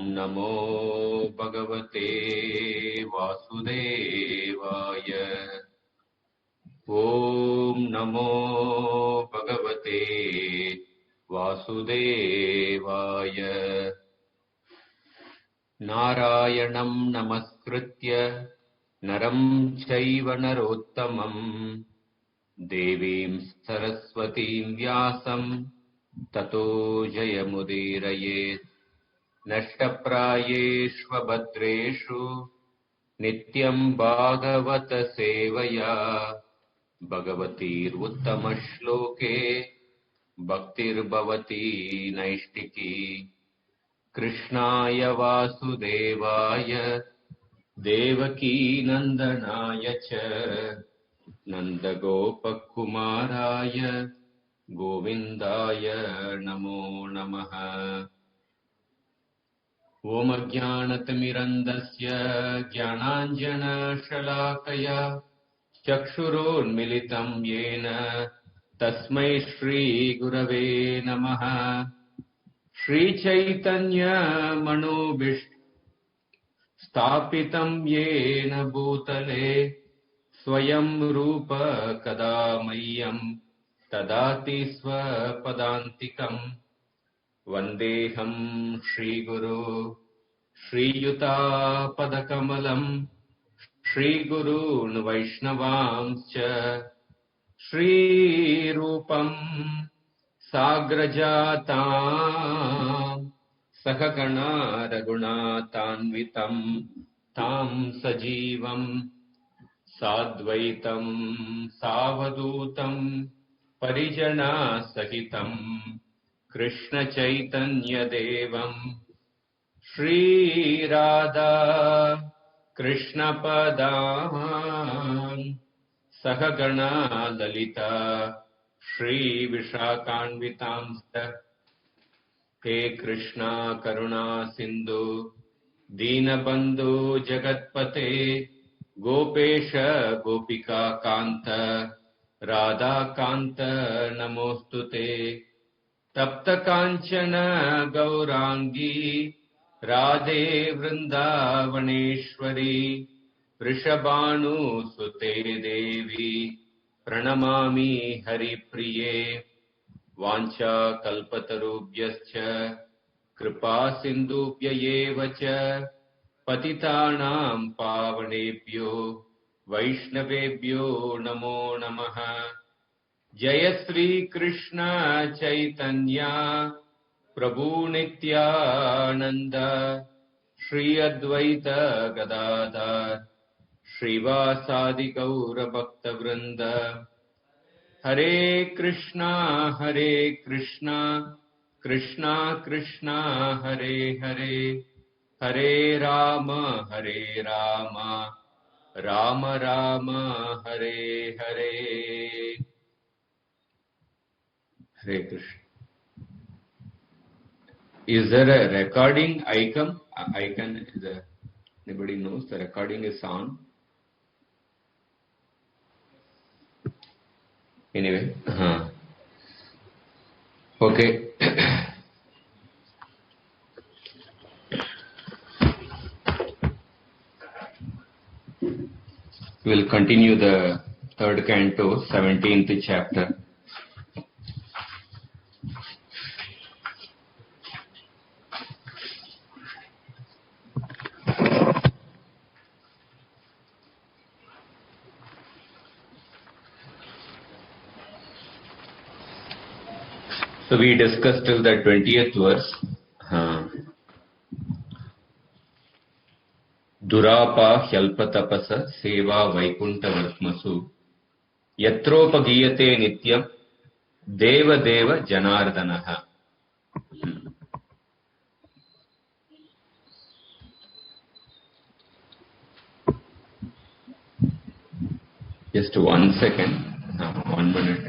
नमो भगवते वासुदेवाय। ॐ नमो भगवते वासुदेवाय। नारायणं नमस्कृत्य नरं चैव नरोत्तमं देवीं सरस्वतीं व्यासं ततो जयमुदीरयेत्। नष्टप्रायेष्वभद्रेषु नित्यं भागवत सेवया भगवतीरुत्तमश्लोके भक्तिर्भवती नैष्टिकी। कृष्णाय वासुदेवाय देवकीनन्दनाय च नन्दगोपकुमाराय गोविन्दाय नमो नमः। ॐ अज्ञानतिमिरन्धस्य ज्ञानाञ्जनशलाकया चक्षुरोन्मिलितं येन तस्मै श्रीगुरवे नमः। श्रीचैतन्यमनोभीष्टं स्थापितं येन भूतले स्वयं रूप कदा मह्यं ददाति स्वपदान्तिकम्। वन्देऽहं श्रीगुरो श्रीयुतापदकमलं श्रीगुरून् वैष्णवांश्च श्रीरूपं साग्रजातां सहगणा रघुनाथान्वितं तां सजीवं साद्वैतं सावधूतं परिजनसहितं कृष्ण चैतन्य देवं श्रीराधा कृष्ण पदान् सहगणा ललिता श्री विशाखान्वितांश्च। हे कृष्णा करुणा सिंधु दीनबंधु जगत्पते गोपेश गोपिका कांत राधा कांत नमोस्तुते। तप्त कांचन गौरांगी राधे वृंदावनेश्वरी वृषभानुसुते देवी प्रणमामि हरिप्रिये। वाञ्छाकल्पतरुभ्यश्च कृपा सिन्धुभ्य एव च पतितानां पावनेभ्यो वैष्णवेभ्यो नमो नमः। जय श्री कृष्ण चैतन्य प्रभु नित्यानंद श्री अद्वैत गदाधर श्रीवासादि गौर भक्त वृंद। हरे कृष्णा कृष्णा कृष्णा हरे हरे, हरे Ram Ram Ram Hare Hare. Hare Krishna. Is there a recording icon? Anybody knows the recording is on? Anyway, okay. We'll continue the third canto, 17th chapter. So we discussed till the 20th verse. Durapa hyalpatapasa seva vaikunta vartmasu yatropagiyate nityam deva deva janardanaha. Just 1 second. 1 minute.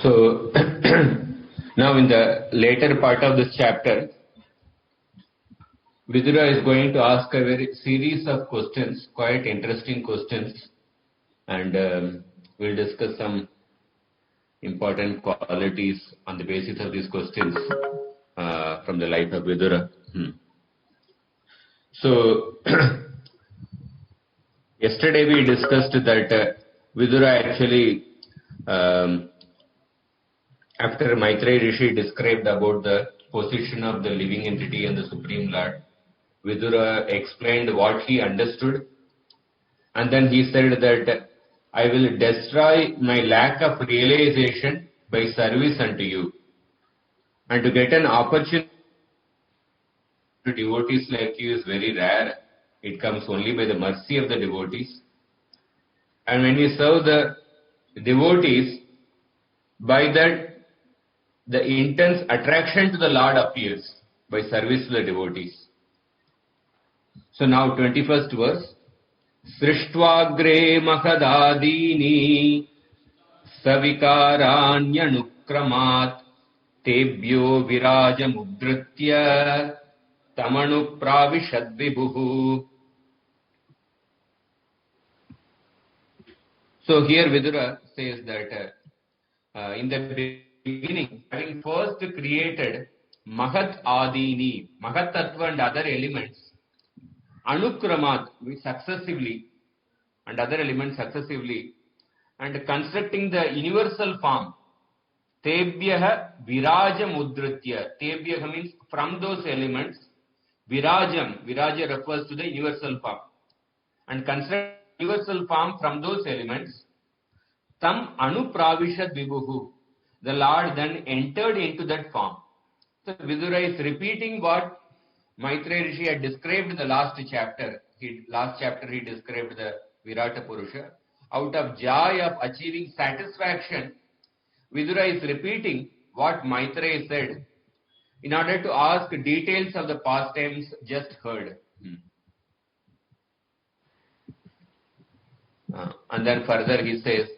So now in the later part of this chapter, Vidura is going to ask a very series of questions, quite interesting questions, and we'll discuss some important qualities on the basis of these questions from the life of Vidura. So yesterday we discussed that Vidura actually, after Maitreya Rishi described about the position of the living entity and the Supreme Lord, Vidura explained what he understood, and then he said that I will destroy my lack of realization by service unto you. And to get an opportunity to devotees like you is very rare. It comes only by the mercy of the devotees. And when we serve the devotees, by that the intense attraction to the Lord appears by service to the devotees. So now 21st verse. Srishtwagre mahadadini savikaranyukramat tebhyo virajamudritya tamanu pravishadvibuhu. So here Vidura says that in the beginning, having first created Mahat Adini, Mahat Tattva and other elements, Anukramat, successively, and other elements successively, and constructing the universal form, Tebhyaha Virajam Udritya. Tebhyaha means from those elements, Virajam, Viraja refers to the universal form, and construct universal form from those elements, Tam Anupravishat Vibhuhu. The Lord then entered into that form. So Vidura is repeating what Maitreya Rishi had described in the last chapter. Last chapter he described the Virata Purusha. Out of joy of achieving satisfaction, Vidura is repeating what Maitreya said in order to ask details of the pastimes just heard. And then further he says,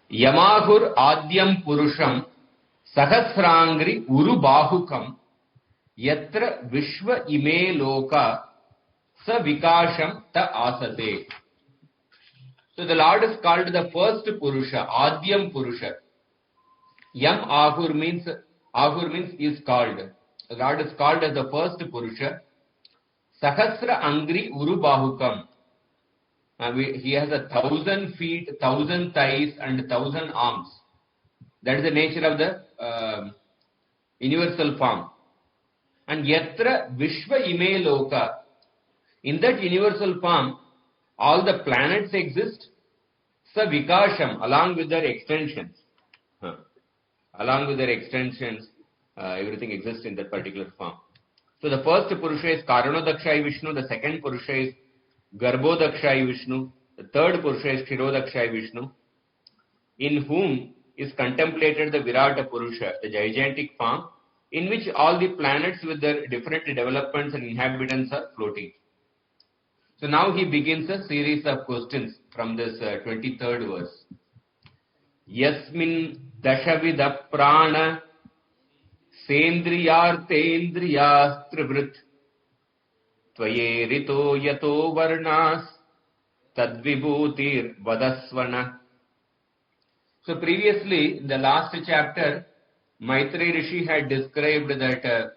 Yamahur Adyam Purusham Sahasrangri Urubahukam Yatra Vishwa Ime Loka Sa Vikasham Ta Asate. So the Lord is called the first Purusha, Adyam Purusha. Yam Ahur means is called. The Lord is called as the first Purusha. Sahasra Angri Urubahukam. He has 1,000 feet, 1,000 thighs and 1,000 arms. That is the nature of the universal form. And Yatra Vishwa Ime Loka. In that universal form, all the planets exist. Sa Vikasham, along with their extensions. Along with their extensions, everything exists in that particular form. So the first Purusha is Karanodakshai Vishnu, the second Purusha is Garbhodakshai Vishnu, the third Purusha is Kshirodakshai Vishnu, in whom is contemplated the Virata Purusha, the gigantic form, in which all the planets with their different developments and inhabitants are floating. So now he begins a series of questions from this 23rd verse. Yasmin Dashavida Prana Sendriyartendriyas Trivrit Tvayerito Yato Varnas Tadvibhutir Vadasvana. So previously, in the last chapter, Maitreya Rishi had described that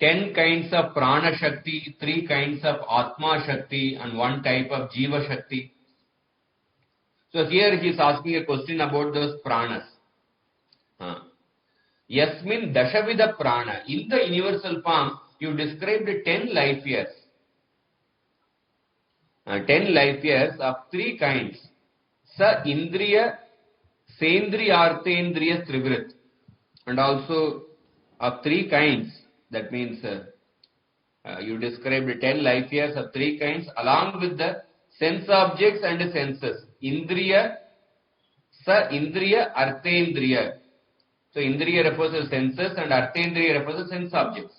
10 kinds of Prana Shakti, 3 kinds of Atma Shakti and 1 type of Jiva Shakti. So here he is asking a question about those Pranas. Yasmin Dashavida Prana. In the universal form, you described 10 life years. 10 life years of 3 kinds. Sa Indriya, Sendriyartendriya Trivrit. And also of 3 kinds. That means you described 10 life years of 3 kinds along with the sense objects and the senses. Indriya, Sa Indriya, Artendriya. So Indriya refers to senses and Artendriya refers to sense objects.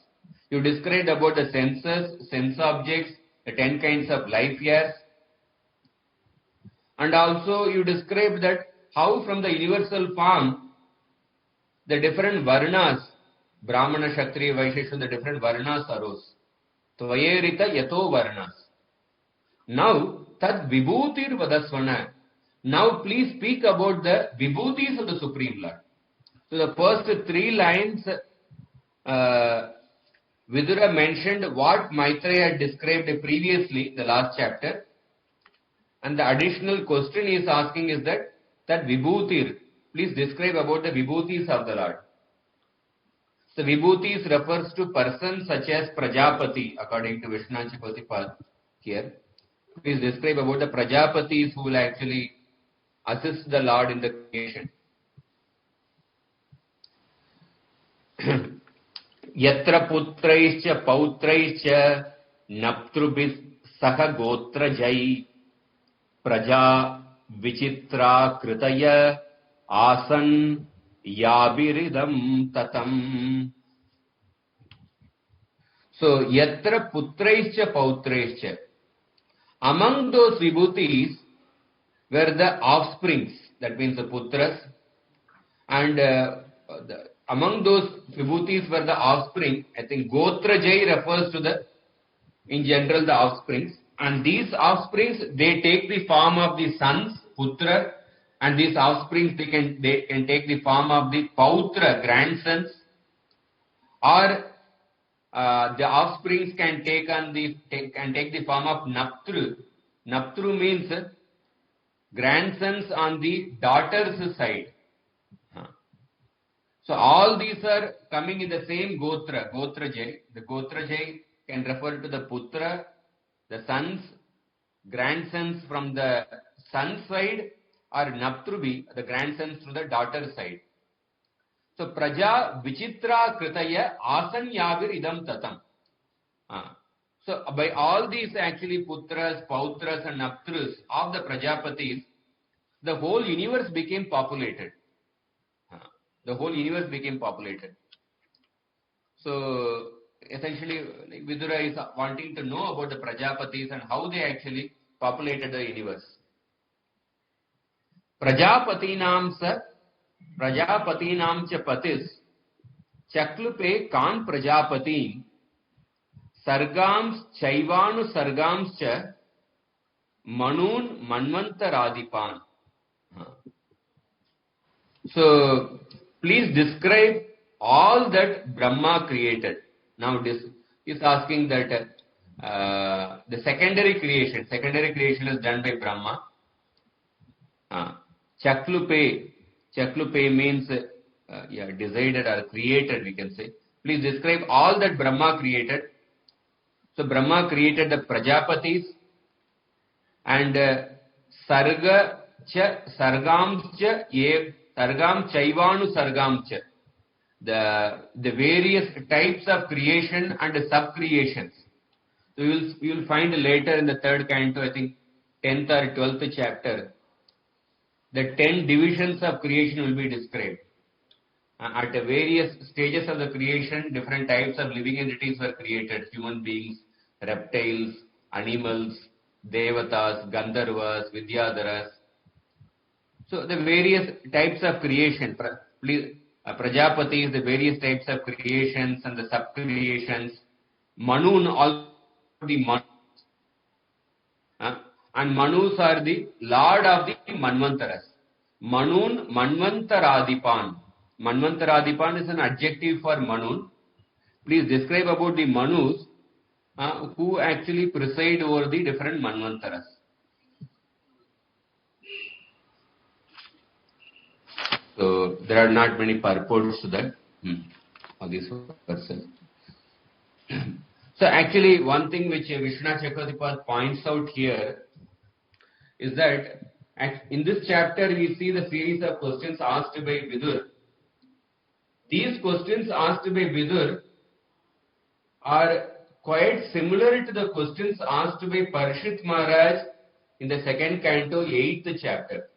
You described about the senses, sense objects, the 10 kinds of life years. And also you describe that how from the universal form, the different varnas, Brahmana, Kshatriya, Vaishya, the different varnas arose. Tvayerita yato varnas. Now, tad vibhutir vadasvana. Now please speak about the vibhutis of the Supreme Lord. So the first 3 lines, Vidura mentioned what Maitreya had described previously, the last chapter. And the additional question he is asking is that vibhutir, please describe about the vibhutis of the Lord. So vibhutis refers to persons such as Prajapati, according to Vishnu Chakravarti here. Please describe about the Prajapatis who will actually assist the Lord in the creation. Yatra putraischa pautraischa naptrubis saha gotra jai praja vichitra kritaya asan yabiridam tatam. So, yatra putraischa pautraischa. Among those vibhutis were the offsprings, that means the putras, and among those vibhutis were the offspring. I think Gotra Jai refers to in general, the offsprings. And these offsprings, they take the form of the sons, putra, and these offsprings, they can take the form of the pautra, grandsons, or the offsprings can take the form of naptru. Naptru means grandsons on the daughter's side. So all these are coming in the same Gotra, Gotra Jai. The Gotra Jai can refer to the Putra, the sons, grandsons from the son side, or Naptrubi, the grandsons to the daughter side. So Praja Vichitra Kritaya Asan Yavir Idam Tatam. So by all these actually Putras, Pautras and Naptrus of the Prajapatis, the whole universe became populated. The whole universe became populated. So essentially, Vidura is wanting to know about the Prajapatis and how they actually populated the universe. Prajapatinam cha patis chaklupe kan Prajapati sargams chaivanu sargams cha manun manvantaradipan. So please describe all that Brahma created. Now this is asking that the secondary creation is done by Brahma. Chaklupe means decided or created, we can say. Please describe all that Brahma created. So Brahma created the Prajapatis and Sargam Chaivanu Sargamcha. The various types of creation and sub-creations. So you will find later in the 3rd canto, I think 10th or 12th chapter, the 10 divisions of creation will be described. At the various stages of the creation, different types of living entities were created. Human beings, reptiles, animals, devatas, gandharvas, vidyadharas. So the various types of creation, Prajapatis, the various types of creations and the sub-creations, Manun, all the Manus. And Manus are the Lord of the Manvantaras. Manun Manvantaradipan. Manvantaradipan is an adjective for Manun. Please describe about the Manus who actually preside over the different Manvantaras. So there are not many purports to that of this person. So actually one thing which Vishwanath Chakravarti points out here is that in this chapter we see the series of questions asked by Vidur. These questions asked by Vidur are quite similar to the questions asked by Parishit Maharaj in the 2nd canto, 8th chapter.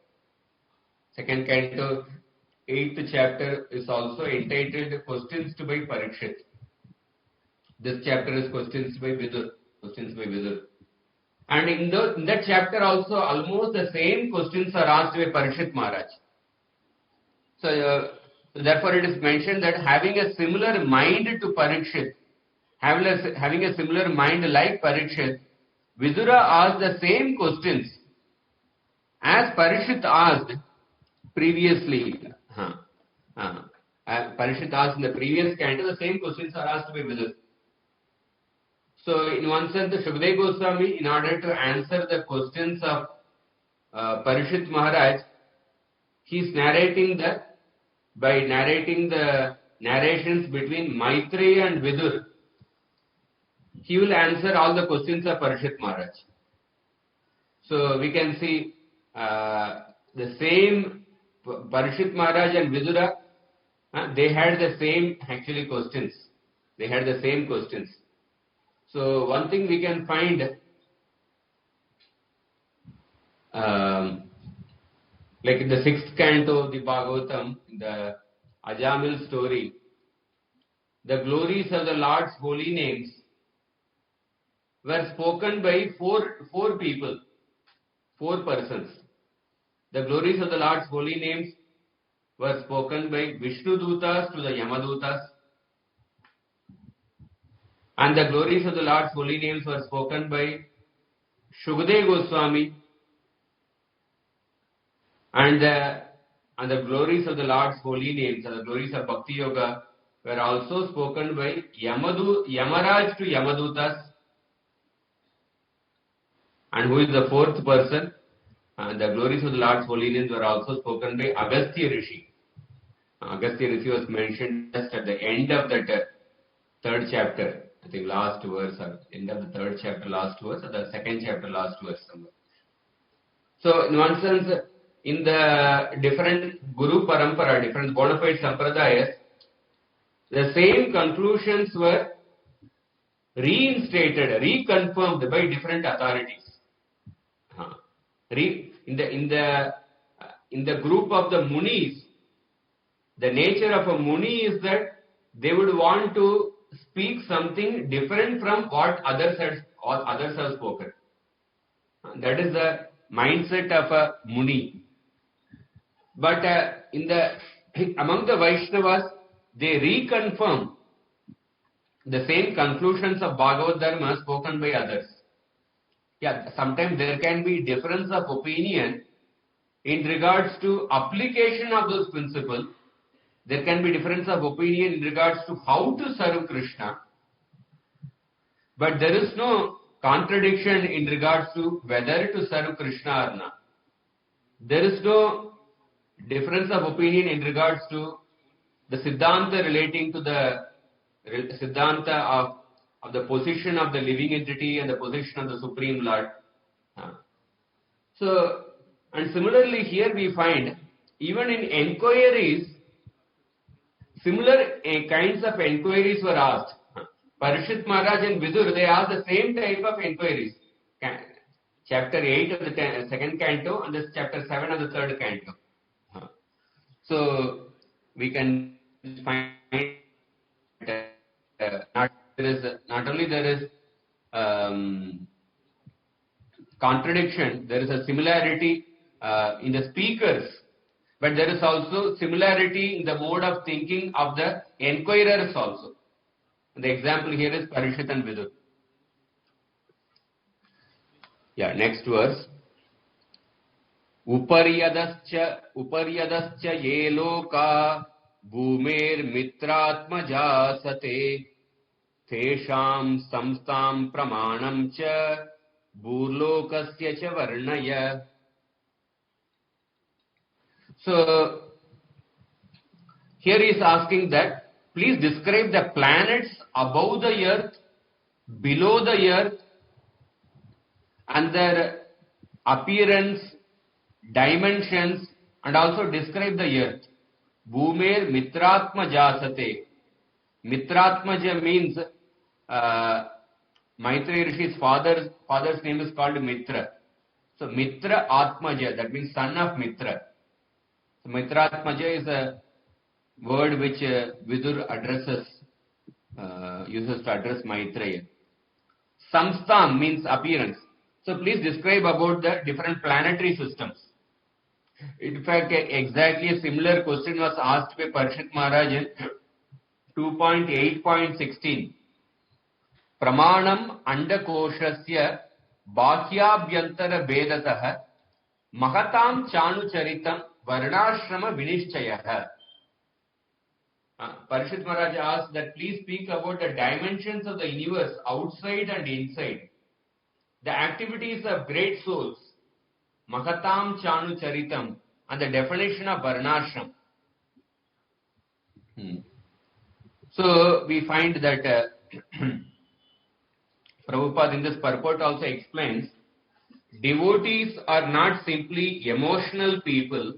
2nd canto, 8th chapter is also entitled Questions to by Parishit. This chapter is questions by Vidur. And in that chapter also, almost the same questions are asked by Parishit Maharaj. So, therefore it is mentioned that having a similar mind to Parikshit, having a similar mind like Parikshit, Vidura asked the same questions as Parishit asked previously. Parishit asked in the previous canto, the same questions are asked by Vidura. So, in one sense, Shukdev Goswami, in order to answer the questions of Parishit Maharaj, he is narrating the narrations between Maitreya and Vidur, he will answer all the questions of Parishit Maharaj. So we can see the same Parishit Maharaj and Vidura, they had the same actually questions. They had the same questions. So one thing we can find, like in the 6th canto of the Bhagavatam, the Ajamil story, the glories of the Lord's holy names were spoken by four people, 4 persons. The glories of the Lord's holy names were spoken by Vishnu Dutas to the Yamadutas, and the glories of the Lord's holy names were spoken by Shukdev Goswami, and the glories of the Lord's holy names, and the glories of Bhakti Yoga were also spoken by Yamaraj to Yamadutas. And who is the 4th person? The glories of the Lord's holy names were also spoken by Agastya Rishi. Agastya Rishi was mentioned just at the end of that 3rd chapter. I think last verse, or end of the 3rd chapter, last verse, or the 2nd chapter, last verse somewhere. So, in one sense, in the different Guru Parampara, different bona fide Sampradayas, the same conclusions were reinstated, reconfirmed by different authorities. In the group of the Munis, the nature of a Muni is that they would want to speak something different from what others have spoken. That is the mindset of a Muni. But among the Vaishnavas, they reconfirm the same conclusions of Bhagavad Dharma spoken by others. Yeah, sometimes there can be difference of opinion in regards to application of those principles. There can be difference of opinion in regards to how to serve Krishna. But there is no contradiction in regards to whether to serve Krishna or not. There is no difference of opinion in regards to the Siddhanta relating to the Siddhanta of the position of the living entity and the position of the Supreme Lord. So, and similarly here we find, even in enquiries, similar kinds of enquiries were asked. Parishit Maharaj and Vidur, they asked the same type of enquiries. Chapter 8 of the 2nd canto and this chapter 7 of the 3rd canto. So, we can find not only there is contradiction, there is a similarity in the speakers, but there is also similarity in the mode of thinking of the enquirers also. The example here is Parishit and Vidur. Yeah, next verse. Uparyadascha ye loka bhumer mitratmaja sate tesham samstam pramanam cha burlokasya cha varnaya. So, here he is asking that, please describe the planets above the earth, below the earth, and their appearance, dimensions, and also describe the earth. Bhumer mitratmaja sate. Mitratmaja means Maitreya Rishi's father's name is called Mitra. So Mitra Atmaja, that means son of Mitra. So Mitratmaja is a word which Vidur uses to address Maitreya. Samstam means appearance. So please describe about the different planetary systems. In fact, exactly a similar question was asked by Parshit Maharaj in 2.8.16. Pramanam andakoshasya bhakyabhyantara bedatah Mahatam Chanucharitam Varnashrama Vinishchayah. Parishit Maharaj asked that please speak about the dimensions of the universe outside and inside. The activities of great souls, Mahatam Chanucharitam, and the definition of Varnashram. So we find that Prabhupada in this purport also explains, devotees are not simply emotional people,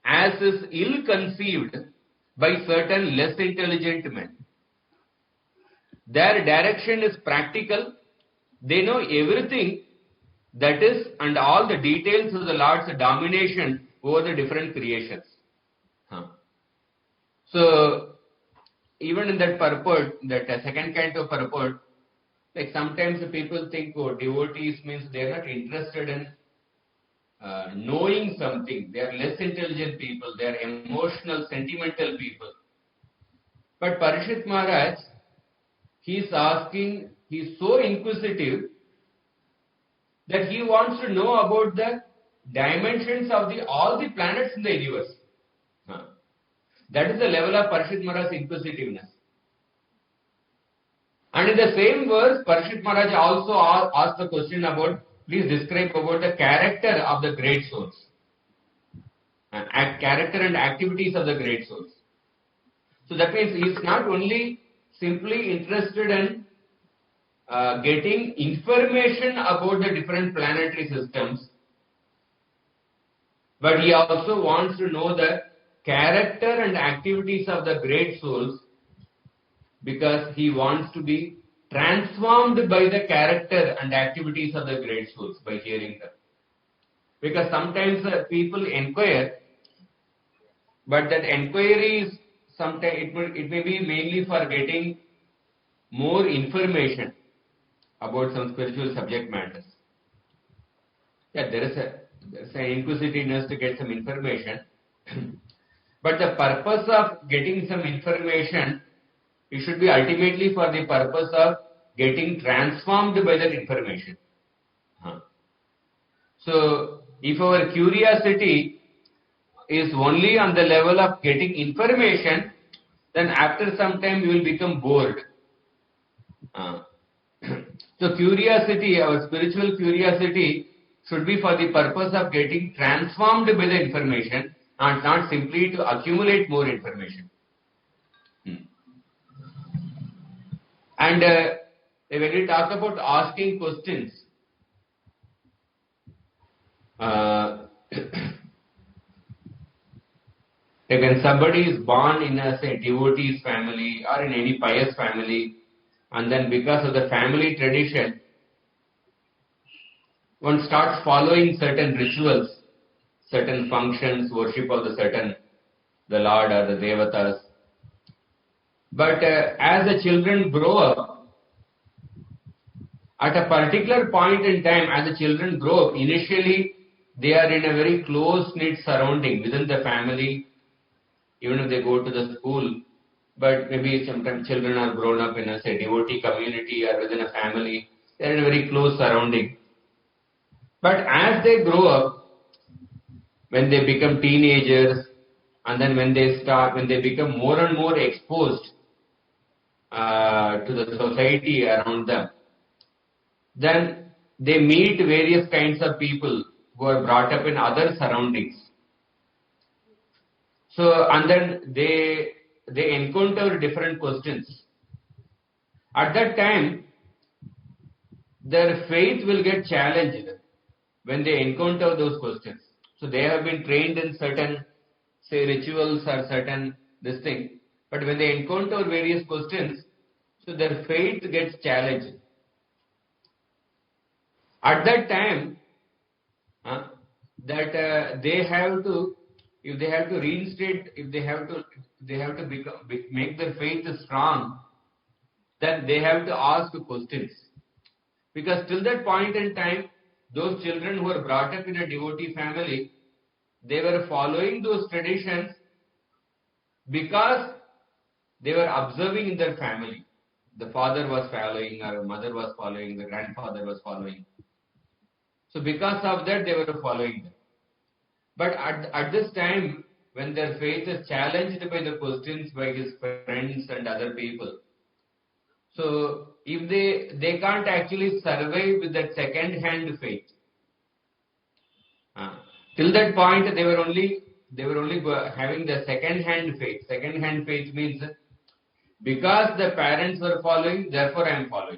as is ill-conceived by certain less intelligent men. Their direction is practical. They know everything that is and all the details of the Lord's domination over the different creations. So, even in that purport, that second canto purport, like sometimes the people think, oh, devotees means they are not interested in knowing something. They are less intelligent people. They are emotional, sentimental people. But Parishit Maharaj, he is asking, he is so inquisitive that he wants to know about the dimensions of all the planets in the universe. That is the level of Parishit Maharaj's inquisitiveness. And in the same verse, Parishit Maharaj also asked the question about, please describe about the character of the great souls. Character and activities of the great souls. So that means he is not only simply interested in getting information about the different planetary systems, but he also wants to know the character and activities of the great souls, because he wants to be transformed by the character and activities of the great souls by hearing them. Because sometimes people inquire, but that inquiry is sometimes it may be mainly for getting more information about some spiritual subject matters. Yeah, there is an inquisitiveness to get some information, but the purpose of getting some information, it should be ultimately for the purpose of getting transformed by that information. So, if our curiosity is only on the level of getting information, then after some time we will become bored. So, curiosity, our spiritual curiosity, should be for the purpose of getting transformed by the information and not simply to accumulate more information. And when we talk about asking questions, when somebody is born in a, say, devotee's family or in any pious family, and then because of the family tradition, one starts following certain rituals, certain functions, worship of the Lord or the Devatas. But as the children grow up, at a particular point in time, as the children grow up, initially they are in a very close-knit surrounding within the family, even if they go to the school. But maybe sometimes children are grown up in a, say, devotee community or within a family. They are in a very close surrounding. But as they grow up, when they become teenagers, and then when they become more and more exposed to the society around them, then they meet various kinds of people who are brought up in other surroundings. So, and then they encounter different questions. At that time, their faith will get challenged when they encounter those questions. So they have been trained in certain, say, rituals or certain this thing. But when they encounter various questions, so their faith gets challenged. At that time, that they have to, if they have to reinstate, if they have to make their faith strong, then they have to ask questions. Because till that point in time, those children who were brought up in a devotee family, they were following those traditions because they were observing in their family. The father was following, or mother was following, the grandfather was following. So because of that, they were following them. But at this time, when their faith is challenged by the questions by his friends and other people, so if they can't actually survive with that second-hand faith. Till that point, they were only having the second-hand faith. Second-hand faith means because the parents were following, therefore I am following.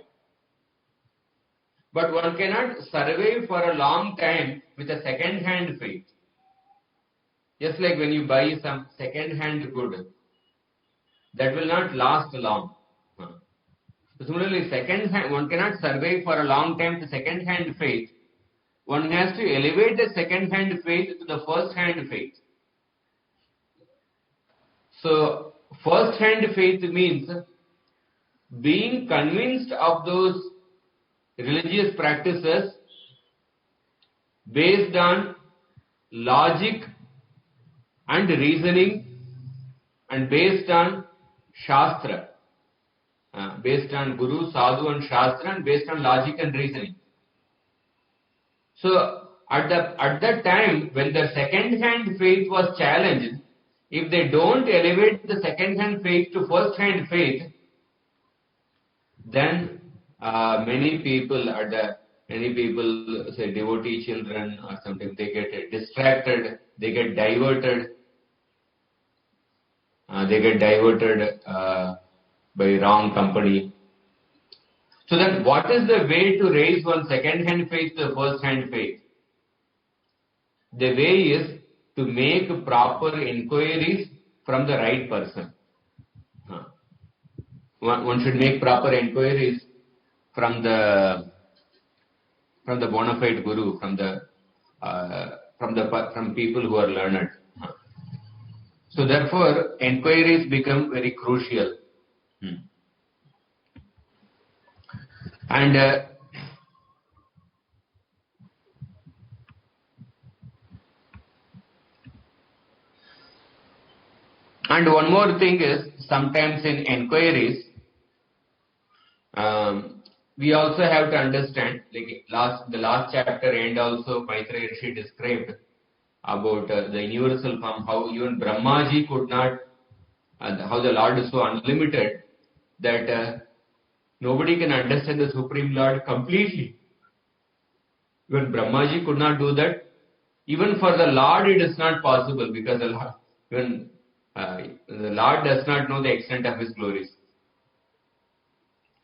But one cannot survive for a long time with a second-hand faith. Just like when you buy some second-hand good, that will not last long. Similarly, second-hand, one cannot survive for a long time with second-hand faith. One has to elevate the second-hand faith to the first-hand faith. So, first-hand faith means being convinced of those religious practices based on logic and reasoning and based on Shastra, based on Guru, Sadhu and Shastra, and based on logic and reasoning. So, at that time, when the second-hand faith was challenged, if they don't elevate the second-hand faith to first-hand faith, then many people, say devotee children or something, they get distracted, they get diverted. By wrong company. So then what is the way to raise one second-hand faith to the first-hand faith? The way is to make proper inquiries from the right person. One should make proper inquiries from the bona fide guru, from people who are learned. So therefore, inquiries become very crucial. And one more thing is, sometimes in inquiries, we also have to understand, like the last chapter end also, Maitreya Rishi described about the universal form, how even Brahmaji could not, how the Lord is so unlimited that nobody can understand the Supreme Lord completely. When Brahmaji could not do that, even for the Lord it is not possible, because the Lord does not know the extent of His glories.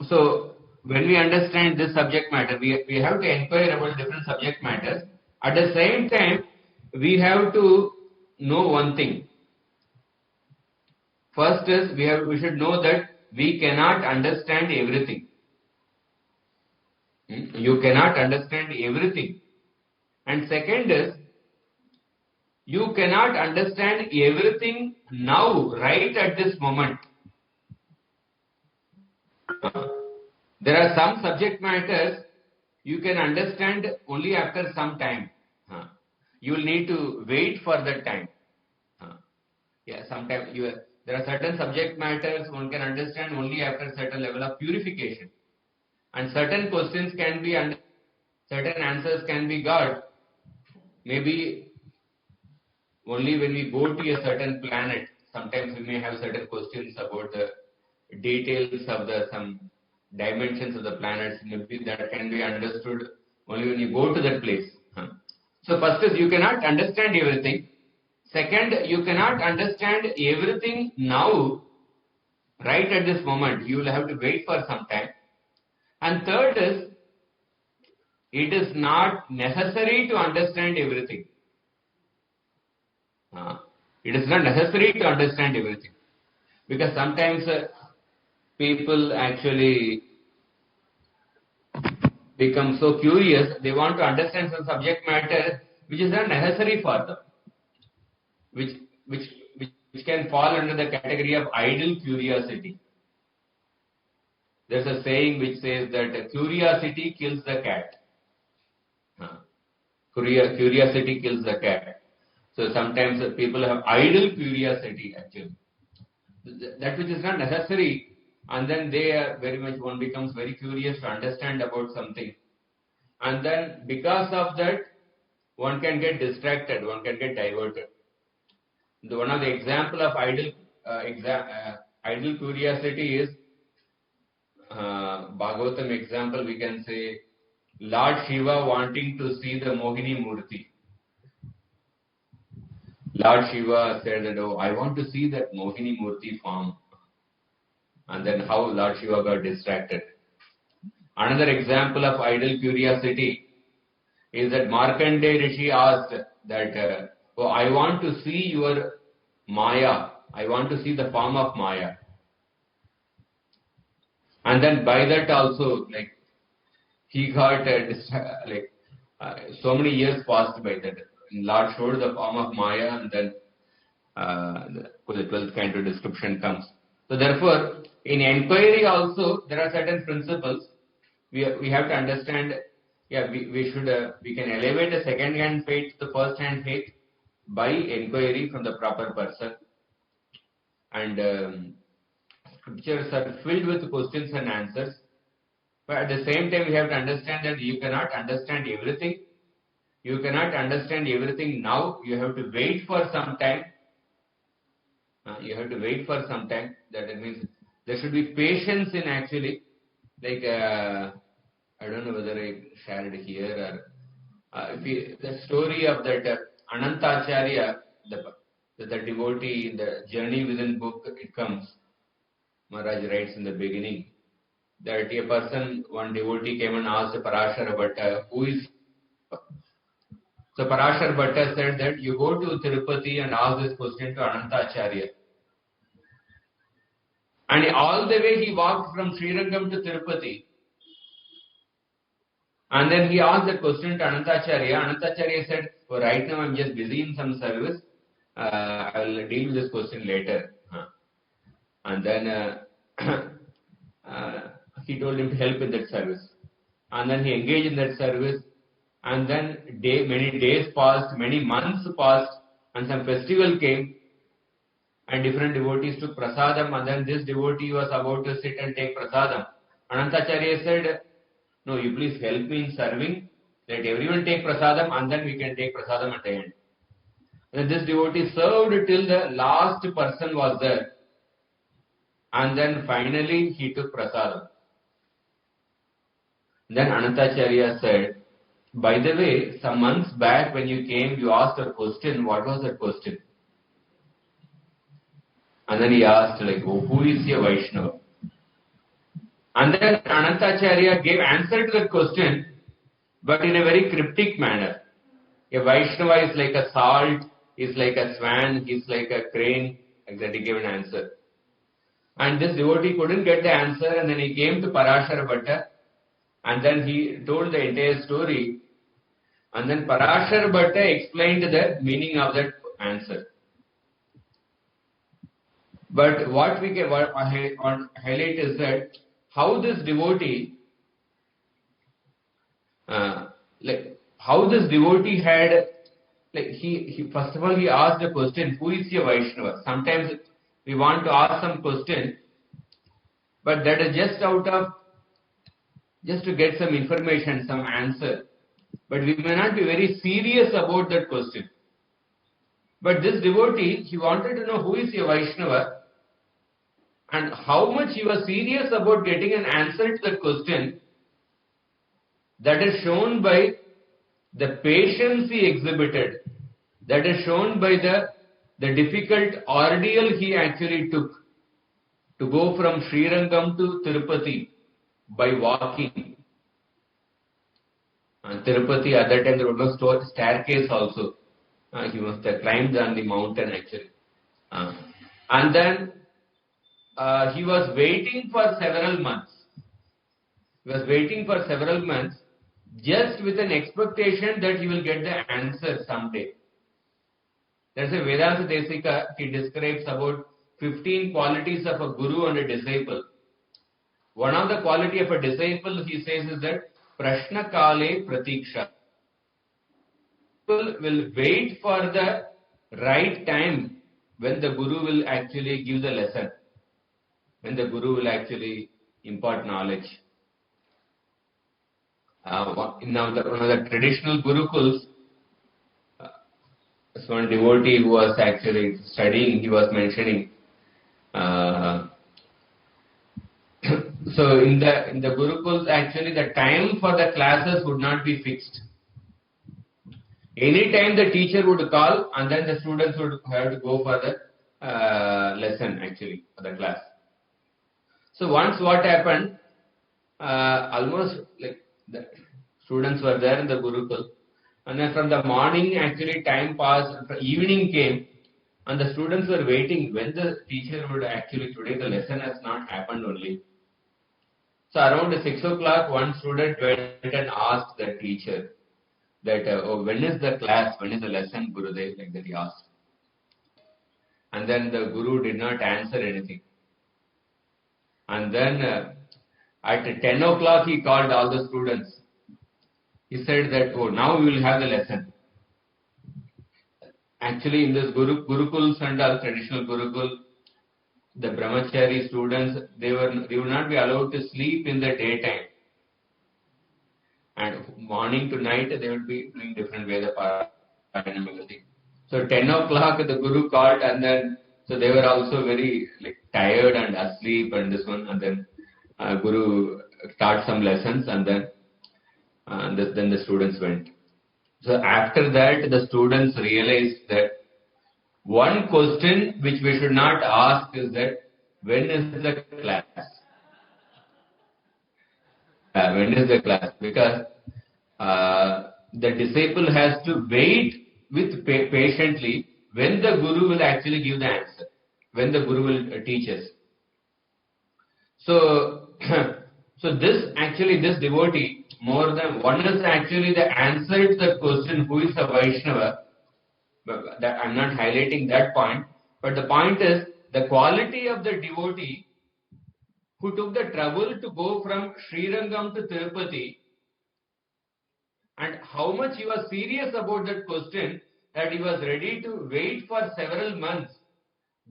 So, when we understand this subject matter, we have to inquire about different subject matters. At the same time, we have to know one thing. First is, we should know that we cannot understand everything. You cannot understand everything. And second is, you cannot understand everything now, right at this moment. There are some subject matters you can understand only after some time. You will need to wait for that time. Sometimes there are certain subject matters one can understand only after a certain level of purification. And certain questions can be, certain answers can be got maybe only when we go to a certain planet. Sometimes we may have certain questions about the details of some dimensions of the planets. Maybe that can be understood only when you go to that place. So first is, you cannot understand everything. Second, you cannot understand everything now, right at this moment. You will have to wait for some time. And third is, it is not necessary to understand everything. It is not necessary to understand everything. Because sometimes people actually become so curious, they want to understand some subject matter which is not necessary for them, which can fall under the category of idle curiosity. There's a saying which says that curiosity kills the cat. Uh, Curiosity kills the cat. So sometimes people have idle curiosity actually. That which is not necessary, and then they are very much, one becomes very curious to understand about something. And then because of that, one can get distracted, one can get diverted. One of the example of idle curiosity is Bhagavatam example. We can say Lord Shiva wanting to see the Mohini Murti. Lord Shiva said that, oh, I want to see that Mohini Murti form. And then how Lord Shiva got distracted. Another example of idle curiosity is that Markandeya Rishi asked that, oh, I want to see your Maya. I want to see the form of Maya. And then by that also, like, he got so many years passed by that. Lord showed the form of Maya, and then the 12th canto description comes. So therefore, in enquiry also, there are certain principles. We have to understand. Yeah, we can elevate a second-hand faith to the first-hand faith by enquiry from the proper person. And scriptures are filled with questions and answers. But at the same time, we have to understand that you cannot understand everything. You cannot understand everything now. You have to wait for some time. You have to wait for some time. That means there should be patience in actually, like, I don't know whether I shared here or the story of that Anantacharya, the devotee in the Journey Within book, it comes. Maharaj writes in the beginning that a person, one devotee came and asked Parashara Bhatta, who is. So Parashar Bhatta said that you go to Tirupati and ask this question to Anantacharya. And all the way he walked from Srirangam to Tirupati. And then he asked the question to Anantacharya. Anantacharya said, oh, right now I'm just busy in some service. I will deal with this question later. And then he told him to help in that service. And then he engaged in that service. And then many days passed, many months passed, and some festival came, and different devotees took prasadam, and then this devotee was about to sit and take prasadam. Anantacharya said, no, you please help me in serving, let everyone take prasadam, and then we can take prasadam at the end. And this devotee served till the last person was there, and then finally he took prasadam. Then Anantacharya said, by the way, some months back when you came, you asked a question. What was that question? And then he asked, like, oh, who is a Vaishnava? And then Anantacharya gave answer to that question, but in a very cryptic manner. A Vaishnava is like a salt, is like a swan, is like a crane. Like that he gave an answer. And this devotee couldn't get the answer, and then he came to Parashara Bhatta, and then he told the entire story. And then Parashar Bhatta explained the meaning of that answer. But what we can highlight is that how this devotee, had, like he first of all he asked the question, who is a Vaishnava? Sometimes we want to ask some question, but that is just to get some information, some answer. But we may not be very serious about that question. But this devotee, he wanted to know who is a Vaishnava and how much he was serious about getting an answer to that question. That is shown by the patience he exhibited. That is shown by the difficult ordeal he actually took to go from Srirangam to Tirupati by walking. And Tirupati, at that time there was no staircase also. He must have climbed on the mountain actually. And then he was waiting for several months. He was waiting for several months just with an expectation that he will get the answer someday. There's a Vedanta Desika, he describes about 15 qualities of a guru and a disciple. One of the quality of a disciple, he says, is that Prashna Kale Pratiksha. people will wait for the right time when the Guru will actually give the lesson, when the Guru will actually impart knowledge. Now, one of the traditional Gurukuls, one devotee who was actually studying, he was mentioning. So in the Gurukuls, actually the time for the classes would not be fixed. Any time the teacher would call, and then the students would have to go for the lesson, actually, for the class. So once what happened, almost like the students were there in the Gurukul, and then from the morning, actually time passed, evening came, and the students were waiting when the teacher would actually, today the lesson has not happened only. So around 6 o'clock, one student went and asked the teacher that, when is the class, when is the lesson, Gurudev, like that he asked. And then the Guru did not answer anything. And then at 10 o'clock, he called all the students. He said that, now we will have the lesson. Actually, in this Gurukuls and all traditional Gurukul, the brahmachari students, they would not be allowed to sleep in the daytime. And morning to night, they would be doing different Veda Parayana and everything. So 10 o'clock, the Guru called, and then, so they were also very tired and asleep and this one, and then Guru taught some lessons, and then the students went. So after that, the students realized that one question which we should not ask is that, when is the class? When is the class? Because the disciple has to wait with patiently when the Guru will actually give the answer, when the Guru will teach us. So, this devotee, more than one is actually the answer to the question, who is a Vaishnava. But that I'm not highlighting that point, but the point is the quality of the devotee who took the trouble to go from Srirangam to Tirupati, and how much he was serious about that question that he was ready to wait for several months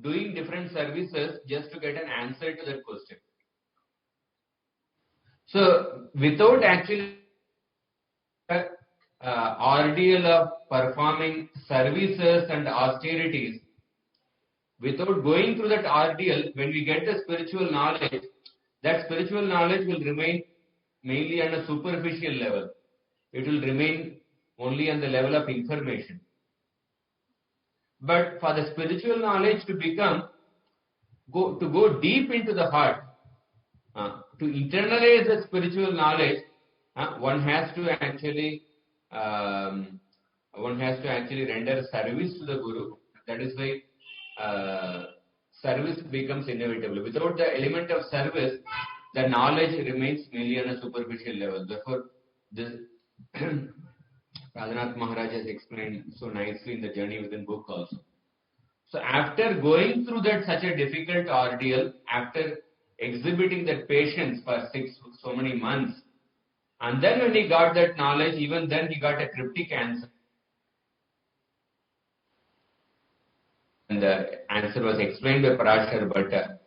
doing different services just to get an answer to that question. So without actually ordeal of performing services and austerities, without going through that ordeal, when we get the spiritual knowledge, that spiritual knowledge will remain mainly on a superficial level. It will remain only on the level of information. But for the spiritual knowledge to go deep into the heart, to internalize the spiritual knowledge, one has to actually render service to the Guru. That is why service becomes inevitable. Without the element of service, the knowledge remains merely on a superficial level. Therefore, this Radhanath Maharaj has explained so nicely in the Journey Within book also. So after going through that such a difficult ordeal, after exhibiting that patience for so many months, and then when he got that knowledge, even then he got a cryptic answer. And the answer was explained by Parashar Bhatta.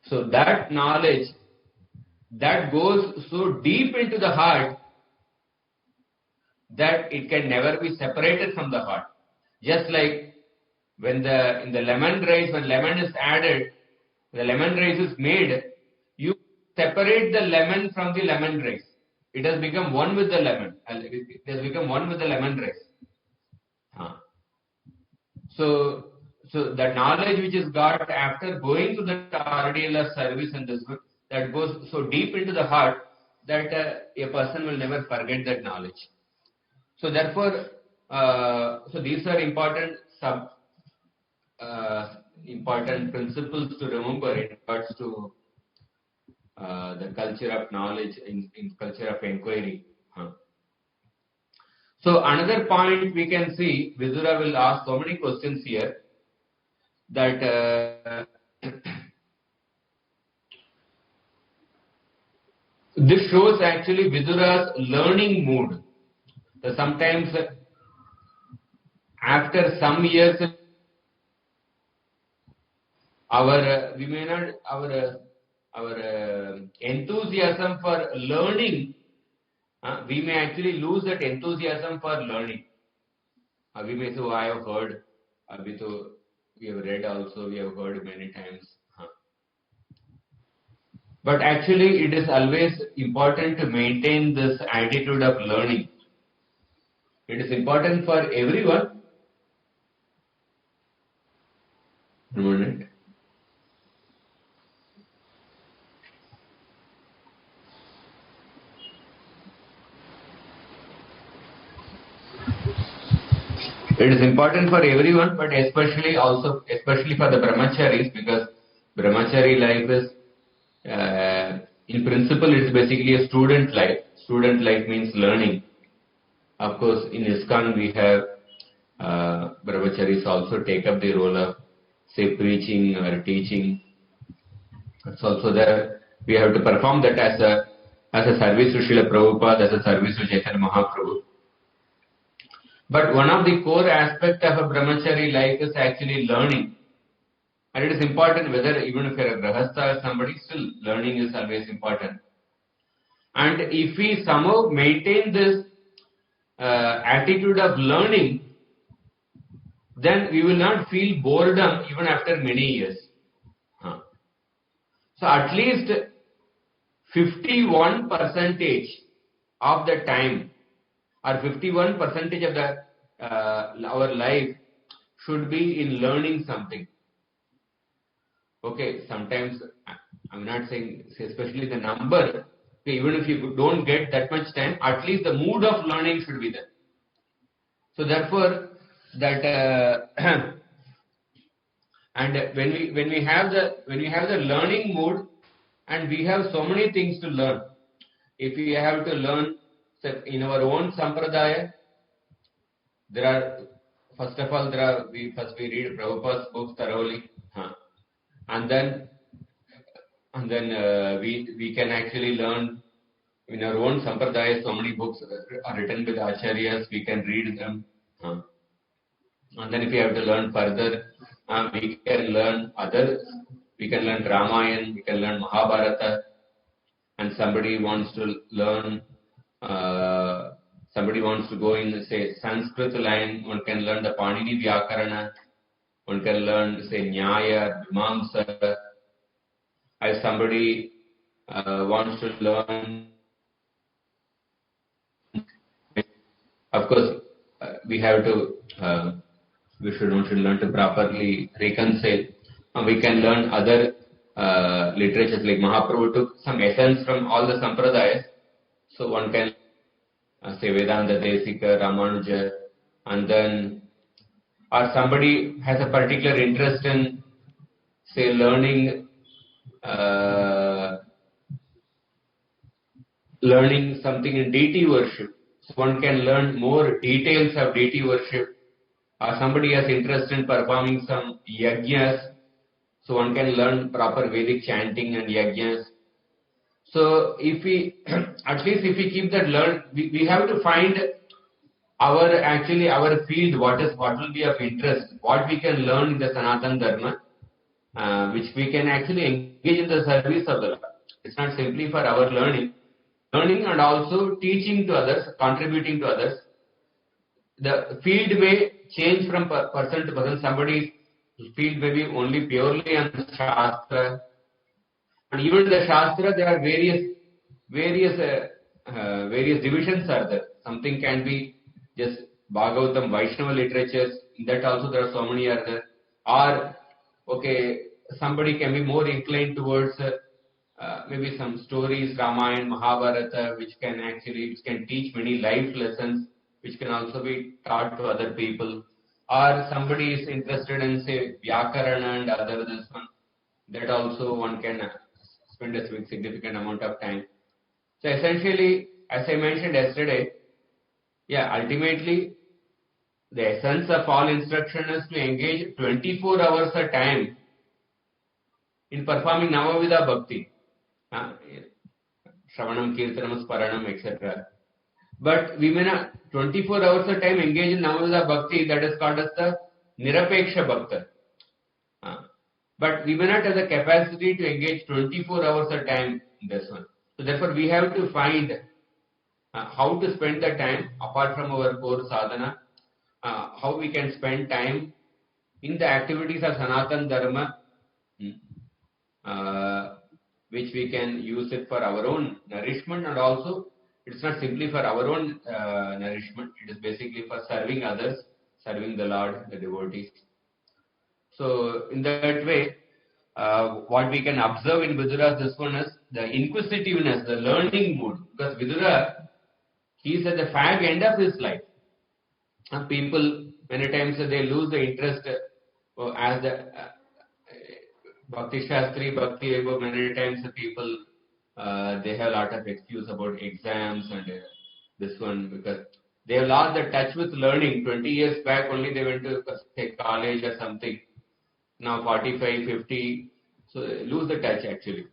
So that knowledge, that goes so deep into the heart that it can never be separated from the heart. Just like when in the lemon rice, when lemon is added, the lemon rice is made, you separate the lemon from the lemon rice. It has become one with the lemon. It has become one with the lemon rice. So the knowledge which is got after going to the ordeal of service and this, that goes so deep into the heart that a person will never forget that knowledge. So therefore, these are important important principles to remember in regards to the culture of knowledge, in culture of inquiry. So another point we can see, Vidura will ask so many questions here that this shows actually Vidura's learning mood. So sometimes after some years, our enthusiasm for learning, we may actually lose that enthusiasm for learning. We may say, oh, I have heard, we have read also, we have heard many times. But actually, it is always important to maintain this attitude of learning. It is important for everyone. One minute. It is important for everyone, but especially for the brahmacharis, because brahmachari life is, in principle, it's basically a student life. Student life means learning. Of course, in ISKCON we have brahmacharis also take up the role of, say, preaching or teaching. It's also there. We have to perform that as a service to Srila Prabhupada, as a service to Chaitanya Mahaprabhu. But one of the core aspects of a brahmachari life is actually learning. And it is important whether even if you're a grahastha or somebody, still learning is always important. And if we somehow maintain this attitude of learning, then we will not feel boredom even after many years. So at least 51% of the time, or 51% of our life should be in learning something. Okay, sometimes I'm not saying, especially the number, even if you don't get that much time, at least the mood of learning should be there. So therefore, that and when we have the learning mood, and we have so many things to learn. If we have to learn in our own sampradaya, first of all, we read Prabhupada's books thoroughly, and then we can actually learn in our own sampradaya. So many books are written by the acharyas, we can read them, and then if we have to learn further, we can learn others. We can learn Ramayana, we can learn Mahabharata, and somebody wants to learn. Somebody wants to go in, say, Sanskrit line, one can learn the Panini Vyakarana, one can learn, say, Nyaya, Mimamsa. If somebody wants to learn, of course, we should learn to properly reconcile. We can learn other literatures, like Mahaprabhu took some essence from all the sampradayas. So one can say Vedanta Desika, Ramanuja, and then, or somebody has a particular interest in, say, learning something in deity worship. So one can learn more details of deity worship. Or somebody has interest in performing some yajnas, so one can learn proper Vedic chanting and yajnas. So if we, at least if we keep that we have to find our field, what will be of interest, what we can learn in the Sanatana Dharma, which we can actually engage in the service of the Lord. It's not simply for our learning and also teaching to others, contributing to others. The field may change from person to person. Somebody's field may be only purely on the Shastra. And even in the Shastra, there are various divisions are there. Something can be just Bhagavatam, Vaishnava literatures. In that also there are so many are there. Or, okay, somebody can be more inclined towards maybe some stories, Ramayana, Mahabharata, which can teach many life lessons, which can also be taught to other people. Or somebody is interested in, say, Vyakarana and other this one. That also one can spend a significant amount of time. So essentially, as I mentioned yesterday, ultimately, the essence of all instruction is to engage 24 hours a time in performing Navavida Bhakti. Shravanam, Kirtanam, Sparanam, etc. But we may not 24 hours of time engage in Navamrita Bhakti, that is called as the Nirapeksha Bhakta. But we may not have the capacity to engage 24 hours of time in this one. So therefore we have to find how to spend the time apart from our core sadhana, how we can spend time in the activities of Sanatana Dharma, which we can use it for our own nourishment, and also it's not simply for our own nourishment, it is basically for serving others, serving the Lord, the devotees. So in that way, what we can observe in Vidura, this one is the inquisitiveness, the learning mood. Because Vidura, he is at the fag end of his life. And people, many times they lose the interest as the Bhakti Shastri, Bhakti Ego, many times the people, they have a lot of excuse about exams and this one, because they have lost the touch with learning. 20 years back only they went to say college or something. Now 45, 50, so lose the touch actually.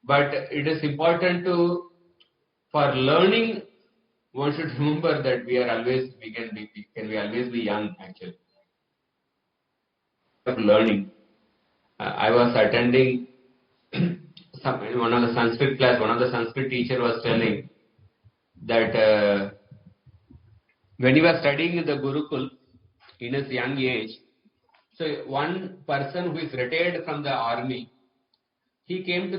But it is important for learning, one should remember that we always be young actually. Learning. I was attending one of the Sanskrit class, one of the Sanskrit teacher was telling that when he was studying in the Gurukul in his young age, so one person who is retired from the army, he came to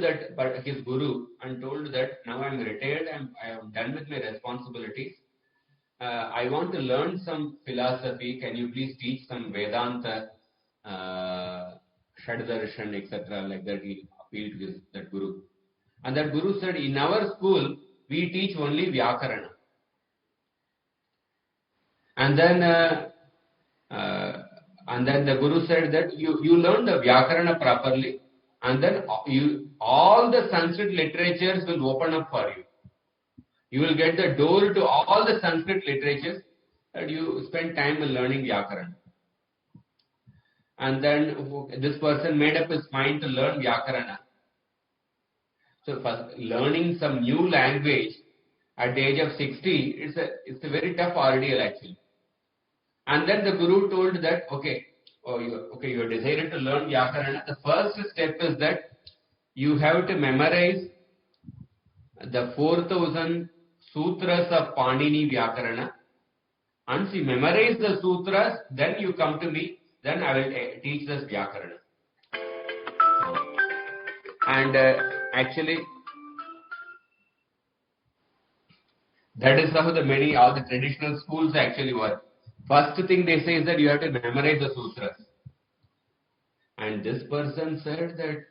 his guru and told that now I am retired, I am done with my responsibilities. I want to learn some philosophy. Can you please teach some Vedanta, Shaddarshan, etc. Like that. He appealed to that guru, and that guru said, in our school we teach only Vyakarana, and then the guru said that you learn the Vyakarana properly, and then all the Sanskrit literatures will open up for you. You will get the door to all the Sanskrit literatures, and you spend time in learning Vyakarana. And then this person made up his mind to learn Vyakarana. So for learning some new language at the age of 60, it's a very tough ordeal actually. And then the guru told that, you are decided to learn Vyakarana. The first step is that you have to memorize the 4,000 sutras of Panini Vyakarana. Once you memorize the sutras, then you come to me, then I will teach this Vyakarana. And actually, that is how all the traditional schools actually work. First thing they say is that you have to memorize the sutras. And this person said that,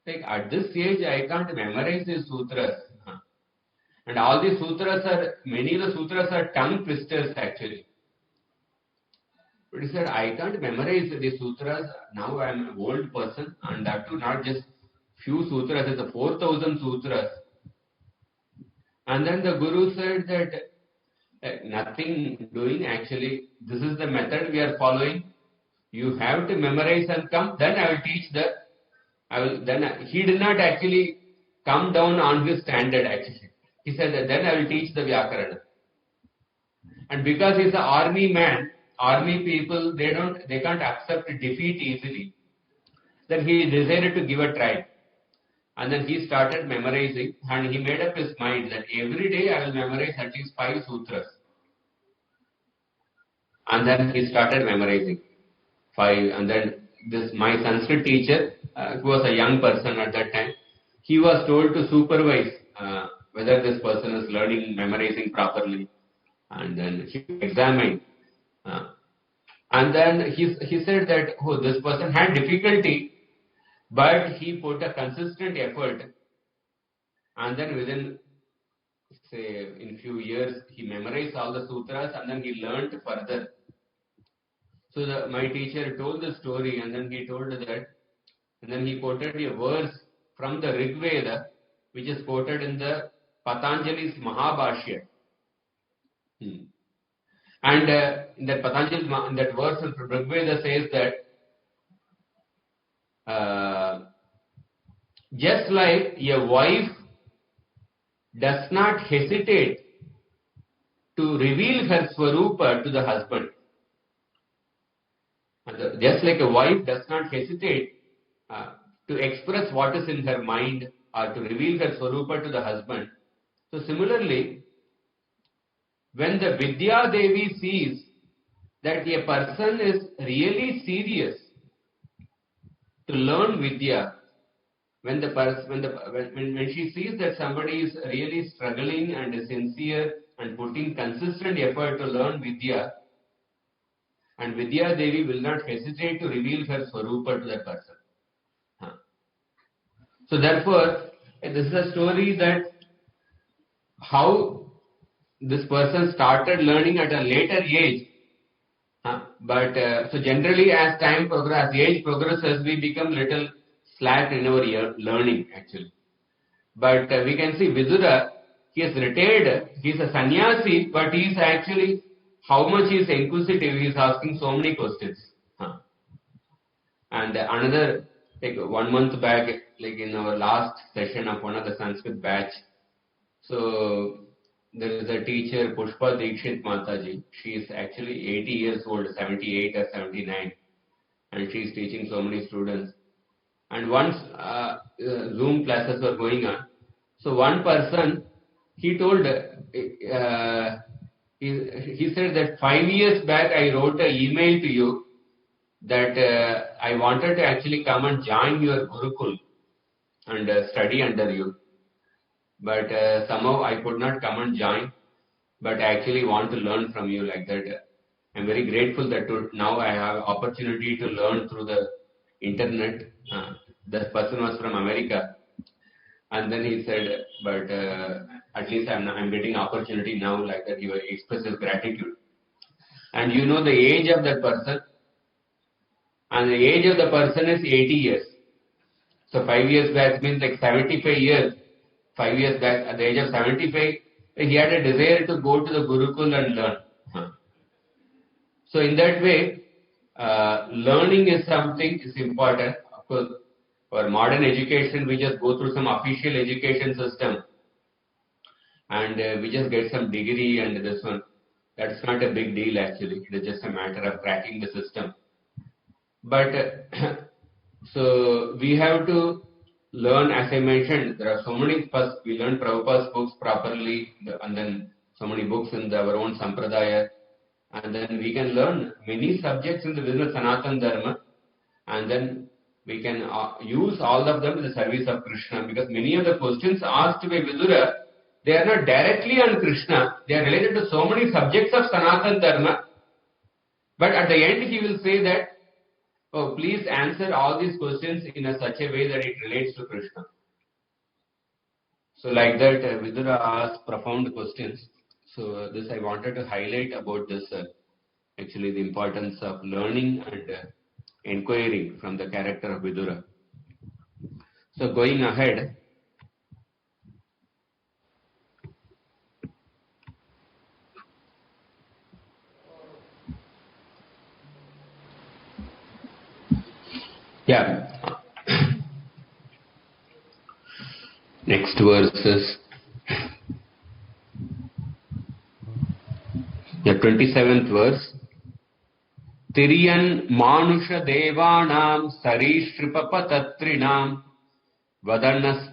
like, at this age I can't memorize these sutras. And all these sutras many of the sutras are tongue twisters actually. But he said, I can't memorize these sutras. Now I am an old person, and that too not just few sutras, it's 4,000 sutras. And then the guru said that nothing doing actually. This is the method we are following. You have to memorize and come. Then I will teach he did not actually come down on his standard actually. He said that then I will teach the Vyakarana. And because he's an army man, army people, they can't accept defeat easily. Then he decided to give a try. And then he started memorizing, and he made up his mind that every day I will memorize at least 5 sutras. And then he started memorizing 5. And then my Sanskrit teacher, who was a young person at that time, he was told to supervise whether this person is memorizing properly. And then he examined. And then he said that this person had difficulty, but he put a consistent effort. And then within, say, in few years, he memorized all the sutras, and then he learned further. So my teacher told the story, and then he told that, and then he quoted a verse from the Rig Veda, which is quoted in the Patanjali's Mahabhashya. And in that that verse in Rig Veda says that just like a wife does not hesitate to reveal her Swarupa to the husband. Just like a wife does not hesitate to express what is in her mind or to reveal her Swarupa to the husband. So similarly, when the Vidya Devi sees that a person is really serious to learn Vidya, when she sees that somebody is really struggling and is sincere and putting consistent effort to learn Vidya, and Vidya Devi will not hesitate to reveal her Swarupa to that person. So therefore, this is a story that how this person started learning at a later age. So generally as time progresses, as age progresses, we become little slack in our learning actually. But we can see Vidura, he is retired, he is a sannyasi, but he is actually, how much he is inquisitive, he is asking so many questions. And another, like 1 month back, like in our last session of one of the Sanskrit batch, so there is a teacher, Pushpa Dikshit Mataji. She is actually 80 years old, 78 or 79, and she is teaching so many students. And once Zoom classes were going on, so one person, he told, he said that 5 years back I wrote an email to you that I wanted to actually come and join your Gurukul and study under you. But somehow I could not come and join, but I actually want to learn from you like that. I'm very grateful that now I have opportunity to learn through the internet. That person was from America. And then he said, but at least I'm getting opportunity now like that. He expresses gratitude. And you know the age of that person? And the age of the person is 80 years. So 5 years back means like 75 years. 5 years back, at the age of 75, he had a desire to go to the Gurukul and learn. So in that way, learning is something is important. Of course, for modern education, we just go through some official education system and we just get some degree and this one. That's not a big deal actually. It is just a matter of cracking the system. But so we have to learn, as I mentioned, there are so many. First, we learn Prabhupada's books properly, and then so many books in our own Sampradaya, and then we can learn many subjects in the business Sanatana Dharma, and then we can use all of them in the service of Krishna, because many of the questions asked by Vidura, they are not directly on Krishna, they are related to so many subjects of Sanatana Dharma, but at the end he will say that, oh, please answer all these questions in such a way that it relates to Krishna. So like that, Vidura asks profound questions. So this I wanted to highlight about this, actually the importance of learning and inquiring from the character of Vidura. So going ahead, yeah. Next verses. The 27th verse. Tiriyan manusha devanam sarishripapatatrinam vadanas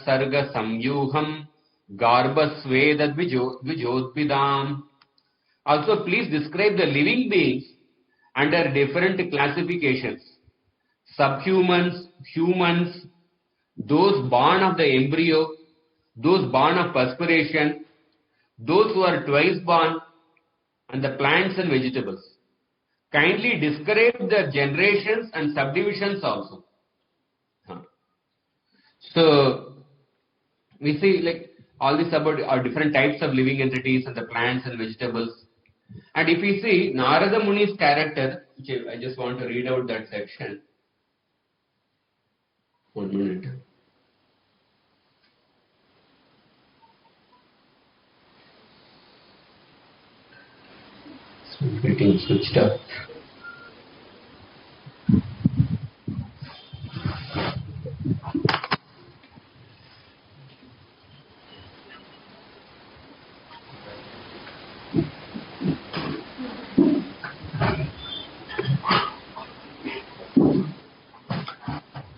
sarga samyuham garbhasveda dvijodvidam. Also, please describe the living beings under different classifications. Subhumans, humans, those born of the embryo, those born of perspiration, those who are twice born, and the plants and vegetables. Kindly describe their generations and subdivisions also. So, we see like all this about our different types of living entities and the plants and vegetables. And if we see Narada Muni's character, which I just want to read out that section. 1 minute. So getting switched up.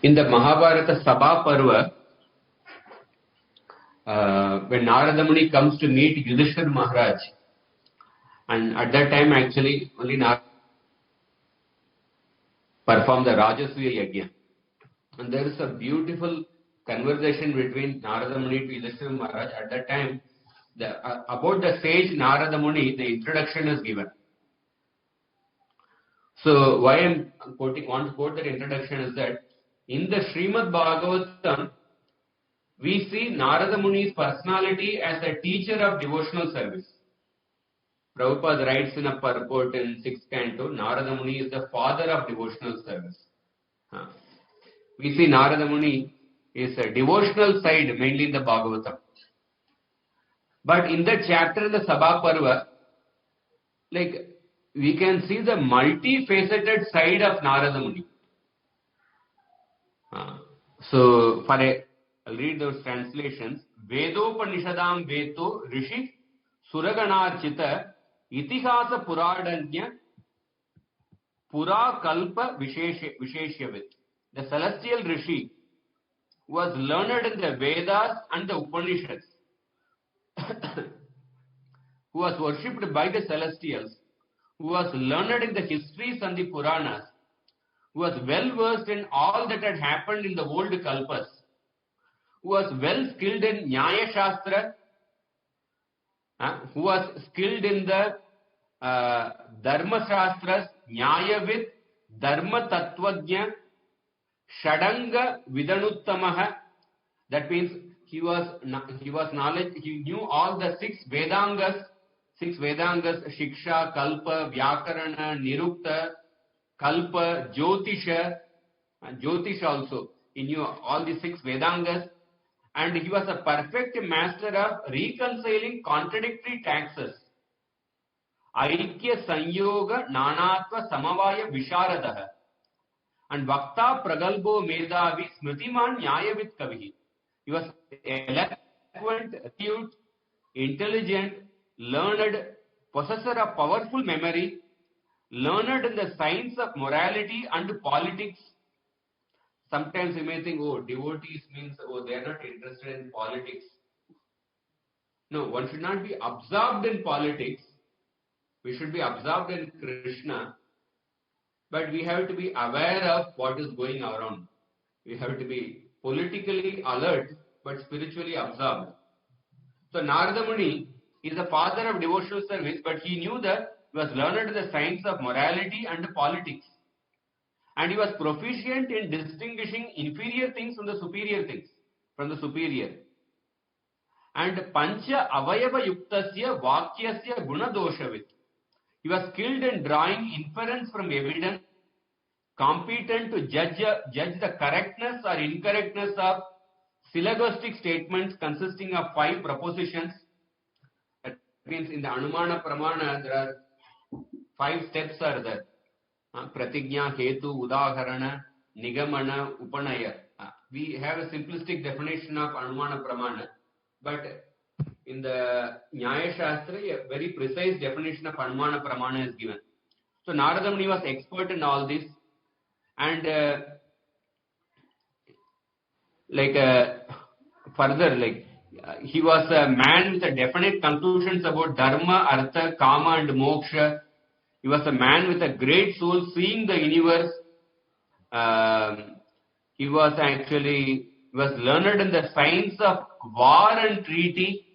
In the Mahabharata Sabha Parva, when Narada Muni comes to meet Yudhishthira Maharaj, and at that time actually only Narada performed the Rajasuya Yajna. And there is a beautiful conversation between Narada Muni to Yudhishthira Maharaj. At that time, about the sage Narada Muni, the introduction is given. So why I want to quote that introduction is that in the Srimad Bhagavatam, we see Narada Muni's personality as a teacher of devotional service. Prabhupada writes in a purport in 6th Canto, Narada Muni is the father of devotional service. We see Narada Muni is a devotional side mainly in the Bhagavatam. But in the chapter in the Sabha Parva, like we can see the multifaceted side of Narada Muni. So I'll read those translations. Vedopanishadam Veto Rishi Suraganarchita Itihasa Puradanya Pura Kalpa Visheshyavit. The celestial Rishi was learned in the Vedas and the Upanishads, who was worshipped by the celestials, who was learned in the histories and the Puranas, who was well versed in all that had happened in the old Kalpas, who was well skilled in Nyaya Shastra, who was skilled in the Dharma Shastras, Nyayavit, Dharma Tattvajna, Shadanga Vidanuttamaha. That means he was knowledge. He knew all the six Vedangas, Shiksha, Kalpa, Vyakarana, Nirukta, Kalpa, Jyotisha, and Jyotish also. He knew all the six Vedangas, and he was a perfect master of reconciling contradictory taxes. Aikya Sanyoga Nanatva Samavaya Visharadaha. And Vakta Pragalbo Medavi Smritiman Nyayavit Kavihi. He was eloquent, acute, intelligent, learned, possessor of powerful memory, learned in the science of morality and politics. Sometimes you may think, devotees means, they are not interested in politics. No, one should not be absorbed in politics. We should be absorbed in Krishna. But we have to be aware of what is going around. We have to be politically alert, but spiritually absorbed. So Narada Muni is the father of devotional service, but he knew that he was learned in the science of morality and politics. And he was proficient in distinguishing inferior things from the superior things, And Pancha Avayava Yuktasya Vakyasya Gunadoshavit. He was skilled in drawing inference from evidence, competent to judge the correctness or incorrectness of syllogistic statements consisting of 5 propositions. That means in the Anumana Pramana, there are 5 steps are there. Pratignya, Hetu, Udaharana, Nigamana, Upanaya. We have a simplistic definition of Anumana Pramana, but in the Nyaya Shastra, a very precise definition of Anumana Pramana is given. So Narada Muni was expert in all this, and he was a man with a definite conclusions about Dharma, Artha, Kama and Moksha. He was a man with a great soul seeing the universe. He was learned in the science of war and treaty,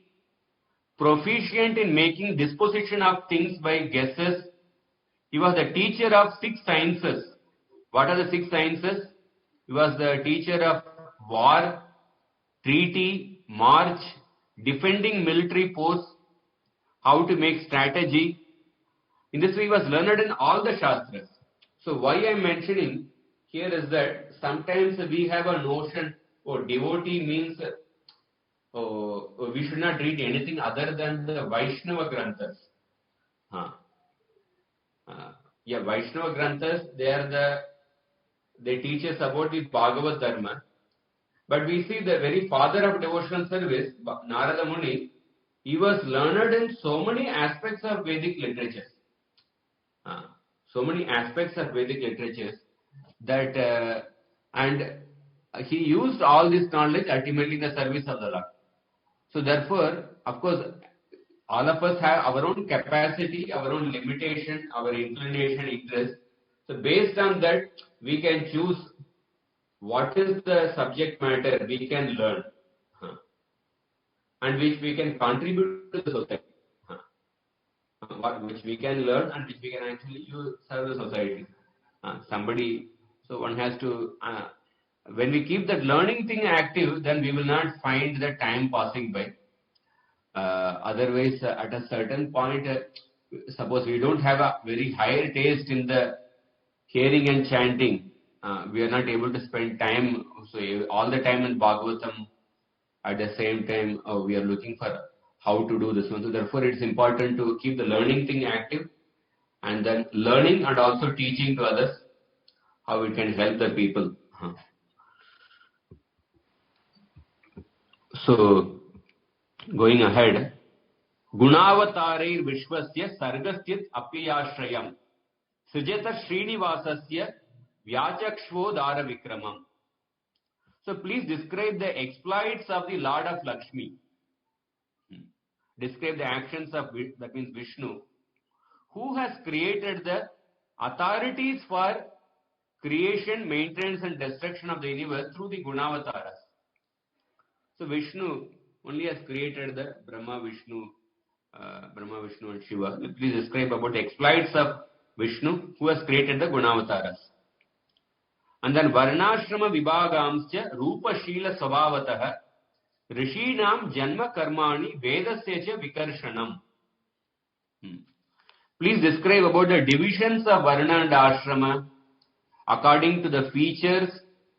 proficient in making disposition of things by guesses. He was the teacher of 6 sciences. What are the 6 sciences? He was the teacher of war, treaty, march, defending military posts, how to make strategy. In this way, he was learned in all the Shastras. So why I am mentioning here is that sometimes we have a notion, devotee means we should not read anything other than the Vaishnava Granthas. Vaishnava Granthas, they teach us about the Bhagavad Dharma. But we see the very father of devotional service, Narada Muni, he was learned in so many aspects of Vedic literature. that and he used all this knowledge ultimately in the service of the Lord. So therefore, of course, all of us have our own capacity, our own limitation, our inclination, interest. So based on that, we can choose what is the subject matter we can learn, and which we can contribute to the society. Which we can learn and which we can actually serve the society. So one has to, when we keep that learning thing active, then we will not find the time passing by. Otherwise, at a certain point, suppose we don't have a very higher taste in the hearing and chanting, we are not able to spend time, so all the time in Bhagavatam. At the same time, we are looking for how to do this one. So therefore, it's important to keep the learning thing active, and then learning and also teaching to others how it can help the people. So, going ahead, Gunavatarir Vishwasya Sargastyat Apyashrayam Sujata Srinivasasya Vyachakshvodara Vikramam. So please describe the exploits of the Lord of Lakshmi. Describe the actions of, that means Vishnu, who has created the authorities for creation, maintenance and destruction of the universe through the Gunavataras. So Vishnu only has created the Brahma, Vishnu and Shiva. Please describe about the exploits of Vishnu, who has created the Gunavataras. And then Varnashrama Vibhagamscha Rupa Shila Svabhavataha Rishinam Janma Karmani Vedasya Vikarshanam. Please describe about the divisions of Varna and Ashrama according to the features,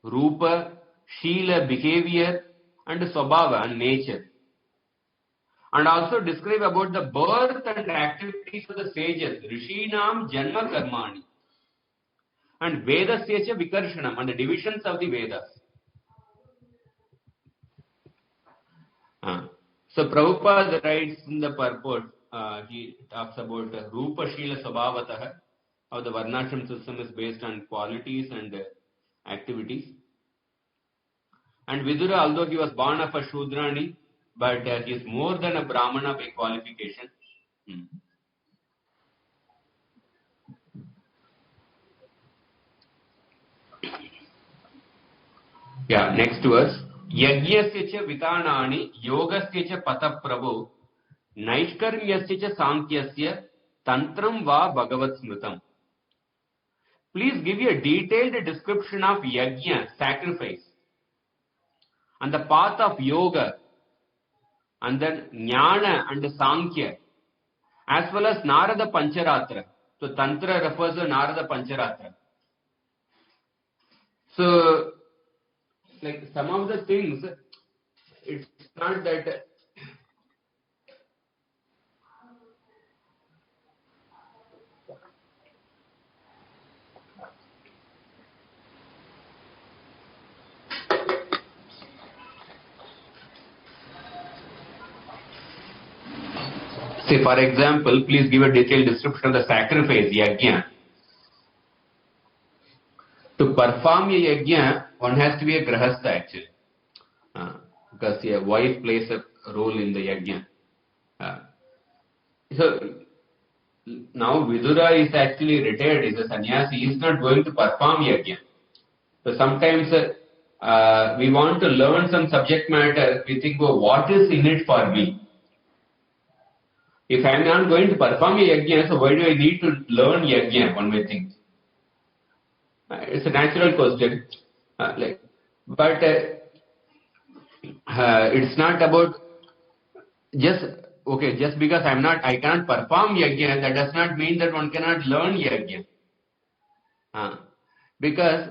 Rupa, Shila, behavior, and Swabhava and nature. And also describe about the birth and activities of the sages, Rishinam Janma Karmani, and Vedasya Vikarshanam, and the divisions of the Vedas. So Prabhupada writes in the purport, he talks about Rupa Shila Svabhavataha, how the Varnashram system is based on qualities and activities. And Vidura, although he was born of a Shudrani, but he is more than a Brahmana by qualification. Yeah, next verse. Yagyasya cha vitanani yogasya cha pataprabho naishkarmyasya cha sankyasya tantram va bhagavat smritam. Please give you a detailed description of yajna, sacrifice, and the path of yoga, and then jnana and sankhya, as well as Narada Pancharatra. So Tantra refers to Narada Pancharatra. So, like some of the things, it's not that say, for example, please give a detailed description of the sacrifice, yajna. To perform a yajna, one has to be a grahastha actually. Because a wife plays a role in the yajna. So, now Vidura is actually retired, is a sannyasi, he is not going to perform yajna. So sometimes we want to learn some subject matter, we think, oh, what is in it for me? If I am not going to perform a yajna, so why do I need to learn yajna, one may think. It's a natural question. But it's not about just because I cannot perform yajna, that does not mean that one cannot learn yajna. Because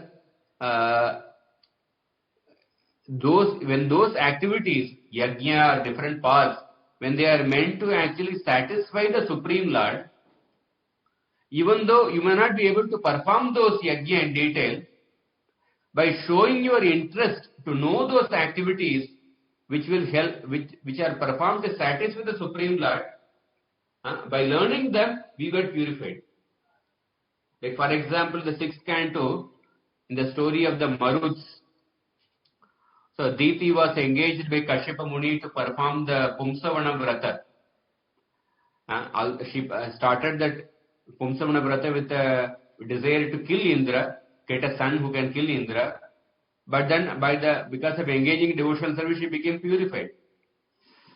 when those activities, yajna or different paths, when they are meant to actually satisfy the Supreme Lord, even though you may not be able to perform those yajna in detail, by showing your interest to know those activities which will help, which are performed to satisfy the Supreme Lord, by learning them, we get purified. Like for example, the 6th canto, in the story of the Maruts, So Diti was engaged by Kashyapa Muni to perform the Pumsavana Vrata. She started that Pumsavana Vrata with a desire to kill Indra, get a son who can kill Indra. But then because of engaging devotional service, she became purified.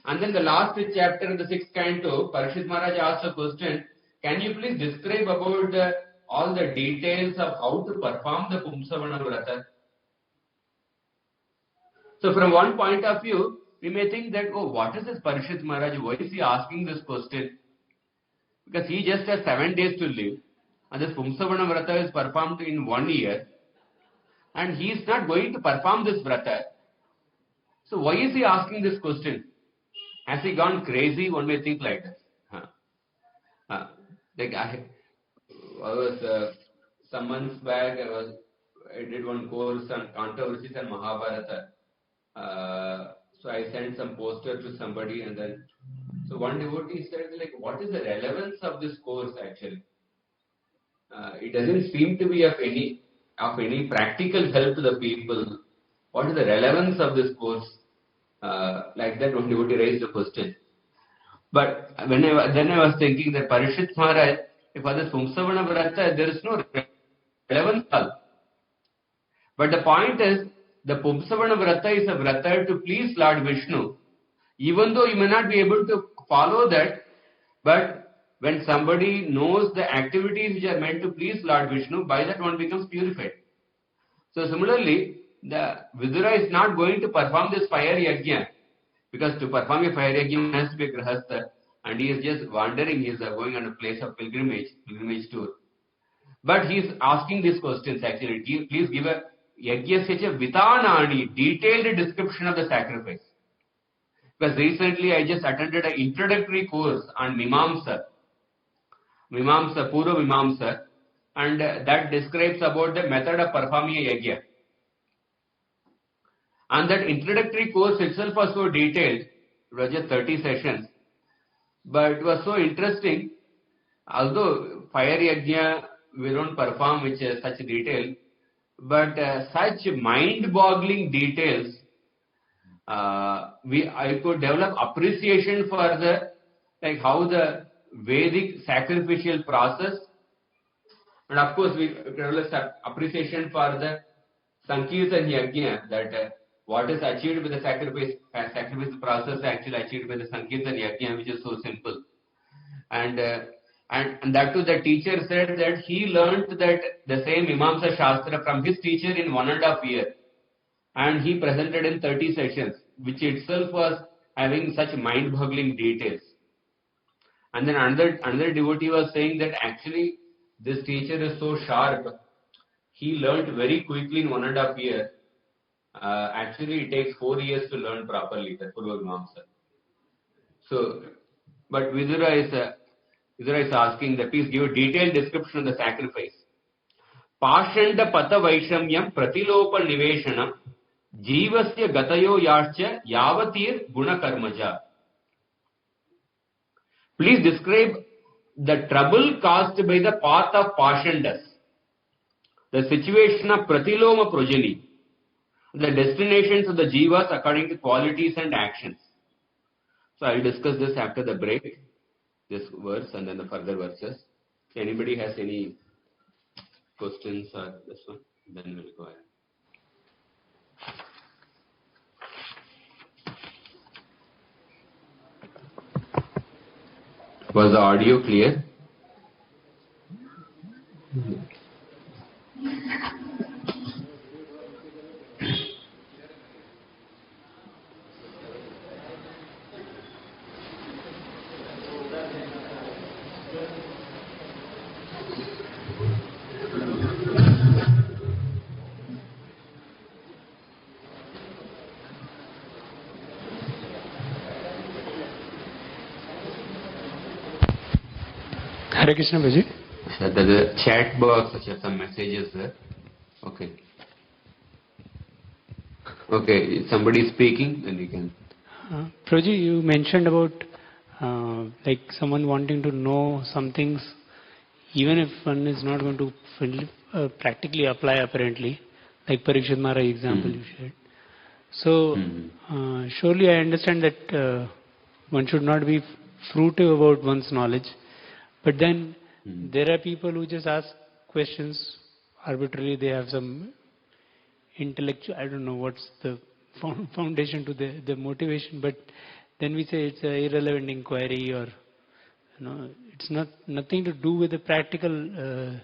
And then the last chapter in the 6th canto, Parishit Maharaj asked a question, can you please describe about all the details of how to perform the Pumsavana Vrata? So from one point of view, we may think that, oh, what is this Parishit Maharaj? Why is he asking this question? Because he just has 7 days to live. And this Pumsavana Vrata is performed in 1 year. And he is not going to perform this Vrata. So why is he asking this question? Has he gone crazy? One may think like that. Like I was some months back, I did one course on controversies and Mahabharata. So I sent some poster to somebody, and then so one devotee said, like, what is the relevance of this course actually? It doesn't seem to be of any practical help to the people. What is the relevance of this course? Like that, one devotee raised the question. But then I was thinking that Parishit Maharaj, for this Pumsavana Vrata, there is no relevance at all. But the point is, the Pumsavana Vrata is a Vrata to please Lord Vishnu. Even though you may not be able to follow that, but when somebody knows the activities which are meant to please Lord Vishnu, by that one becomes purified. So similarly, the Vidura is not going to perform this fire yajna, because to perform a fire yajna has to be a grahastha, and he is just wandering, he is going on a place of pilgrimage tour. But he is asking these questions actually. Please give a yajna such a vitanani, detailed description of the sacrifice. Because recently I just attended an introductory course on Mimamsa, Purva Mimamsa, and that describes about the method of performing a yajna. And that introductory course itself was so detailed. It was just 30 sessions. But it was so interesting. Although fire yajna we don't perform with such detail, but such mind-boggling details, I could develop appreciation for how the Vedic sacrificial process, and of course we develop appreciation for the Sankirtan Yajna, that what is achieved with the sacrifice process actually achieved by the Sankirtan Yajna, which is so simple. And that too, the teacher said that he learnt that the same Mimamsa Shastra from his teacher in 1.5 years. And he presented in 30 sessions, which itself was having such mind-boggling details. And then another devotee was saying that actually this teacher is so sharp, he learnt very quickly in 1.5 years. Actually, it takes 4 years to learn properly the Purva Mimamsa. So, but Vidura is asking that please give a detailed description of the sacrifice. Pashanda Pata Vaishamyam Pratilopa Niveshanam Jivasya Gatayo Yascha Yavatir Guna Karmaja. Please describe the trouble caused by the path of Pashandas, the situation of Pratiloma progeny, the destinations of the Jivas according to qualities and actions. So I will discuss this after the break, this verse and then the further verses. If anybody has any questions or this one, then we'll go ahead. Was the audio clear? Hare Krishna, Bhaji. The chat box, such as some messages there. Okay. Okay, if somebody is speaking, then you can. Prabhuji, you mentioned about like someone wanting to know some things, even if one is not going to practically apply apparently, like Parikshit Maharaj example you shared. So, surely I understand that one should not be fruitive about one's knowledge. But then there are people who just ask questions arbitrarily. They have some intellectual, I don't know what's the foundation to the motivation, but then we say it's an irrelevant inquiry, or it's nothing to do with the practical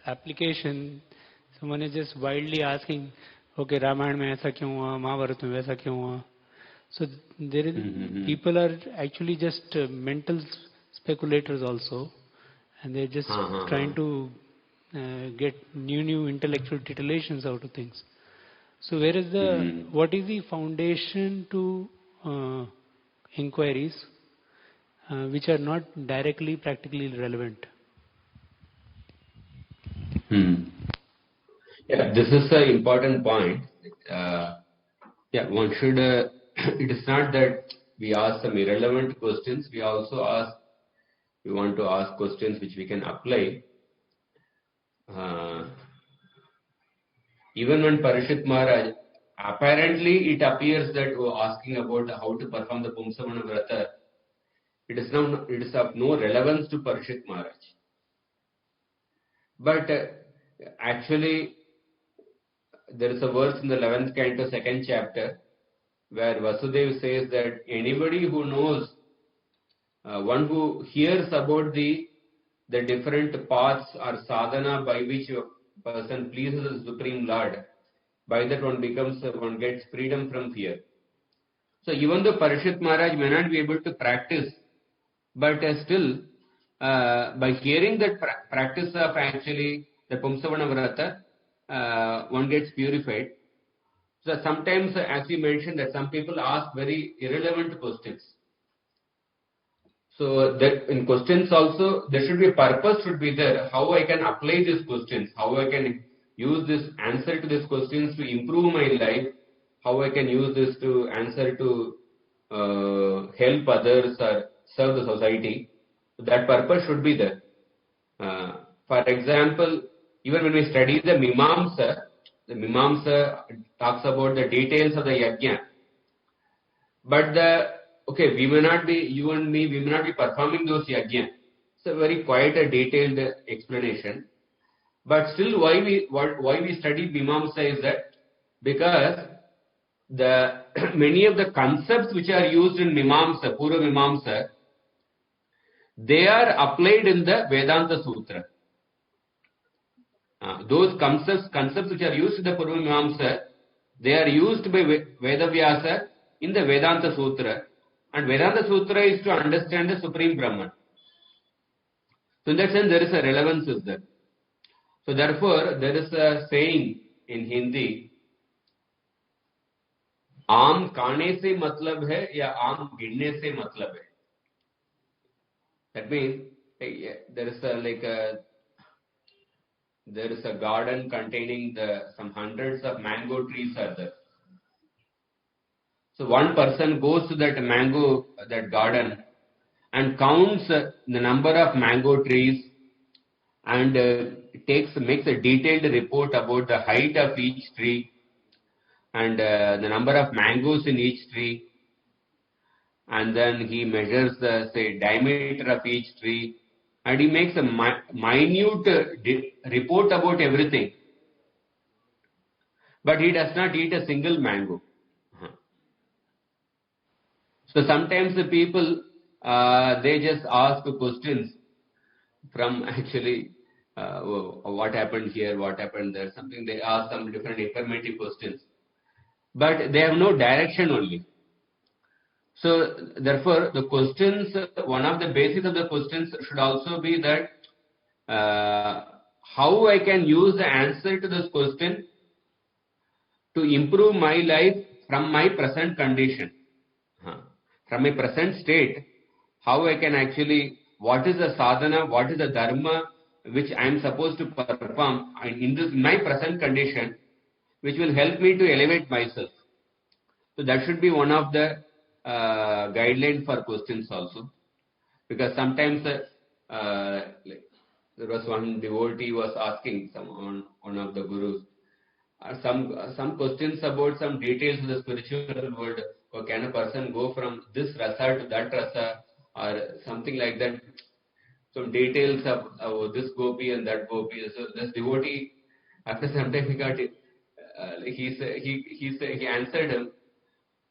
application. Someone is just wildly asking, okay, Ramayana mein aisa kyun hua, Mahabharata mein waisa kyun hua. So there is people are actually just mental speculators also, and they're just trying to get new intellectual titillations out of things. So where is what is the foundation to inquiries which are not directly practically relevant? Yeah, this is an important point. One should. It is not that we ask some irrelevant questions. We also ask. We want to ask questions which we can apply. Even when Parishit Maharaj, apparently it appears that asking about how to perform the Pumsavana Vrata, it is of no relevance to Parishit Maharaj. But actually, there is a verse in the 11th canto, 2nd chapter, where Vasudev says that anybody who knows, one who hears about the different paths or sadhana by which a person pleases the Supreme Lord, by that one gets freedom from fear. So even though Parishit Maharaj may not be able to practice, but still, by hearing that practice of actually the Pumsavana Vrata, one gets purified. So sometimes, as we mentioned, that some people ask very irrelevant questions. So that in questions also, there should be a purpose should be there. How I can apply these questions, how I can use this answer to these questions to improve my life, how I can use this to answer to help others or serve the society. That purpose should be there. For example, even when we study the Mimamsa talks about the details of the yajna. But we may not be, you and me, we may not be performing those yajna. It's a very quite a detailed explanation. But still, why we study Mimamsa is that because the many of the concepts which are used in Mimamsa, Purva Mimamsa, they are applied in the Vedanta Sutra. Those concepts which are used in the Purva Mimamsa, they are used by Vedavyasa in the Vedanta Sutra. And Vedanta Sutra is to understand the Supreme Brahman. So in that sense, there is a relevance is there. So therefore, there is a saying in Hindi, आम खाने से मतलब है या आम गिनने से मतलब है. That means there is a garden containing some hundreds of mango trees are there. So one person goes to that garden and counts the number of mango trees and makes a detailed report about the height of each tree and the number of mangoes in each tree, and then he measures the diameter of each tree, and he makes a minute report about everything. But he does not eat a single mango. So sometimes the people they just ask questions from actually what happened here, what happened there, something they ask some different informative questions. But they have no direction only. So therefore, the questions, one of the basis of the questions should also be that how I can use the answer to this question to improve my life from my present condition, from my present state, how I can actually, what is the sadhana, what is the dharma which I am supposed to perform in my present condition, which will help me to elevate myself. So that should be one of the guidelines for questions also. Because sometimes there was one devotee was asking one of the gurus, some questions about some details of the spiritual world, or can a person go from this rasa to that rasa, or something like that, some details of this gopi and that gopi. So this devotee, after some time, he got it. He answered him.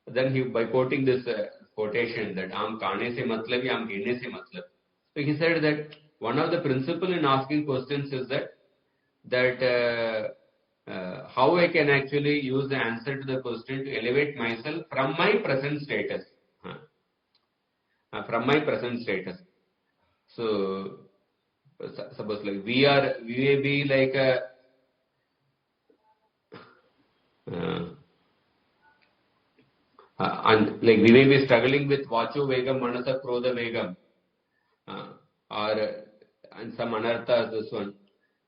Then he, by quoting this quotation that "Am kaane se matlab, am ghine se matlab." So he said that one of the principle in asking questions is that how I can actually use the answer to the question to elevate myself from my present status. From my present status. So suppose like we may be like and like we may be struggling with vacho vegam, manasa krodha vegam, or and some anarthas, this one.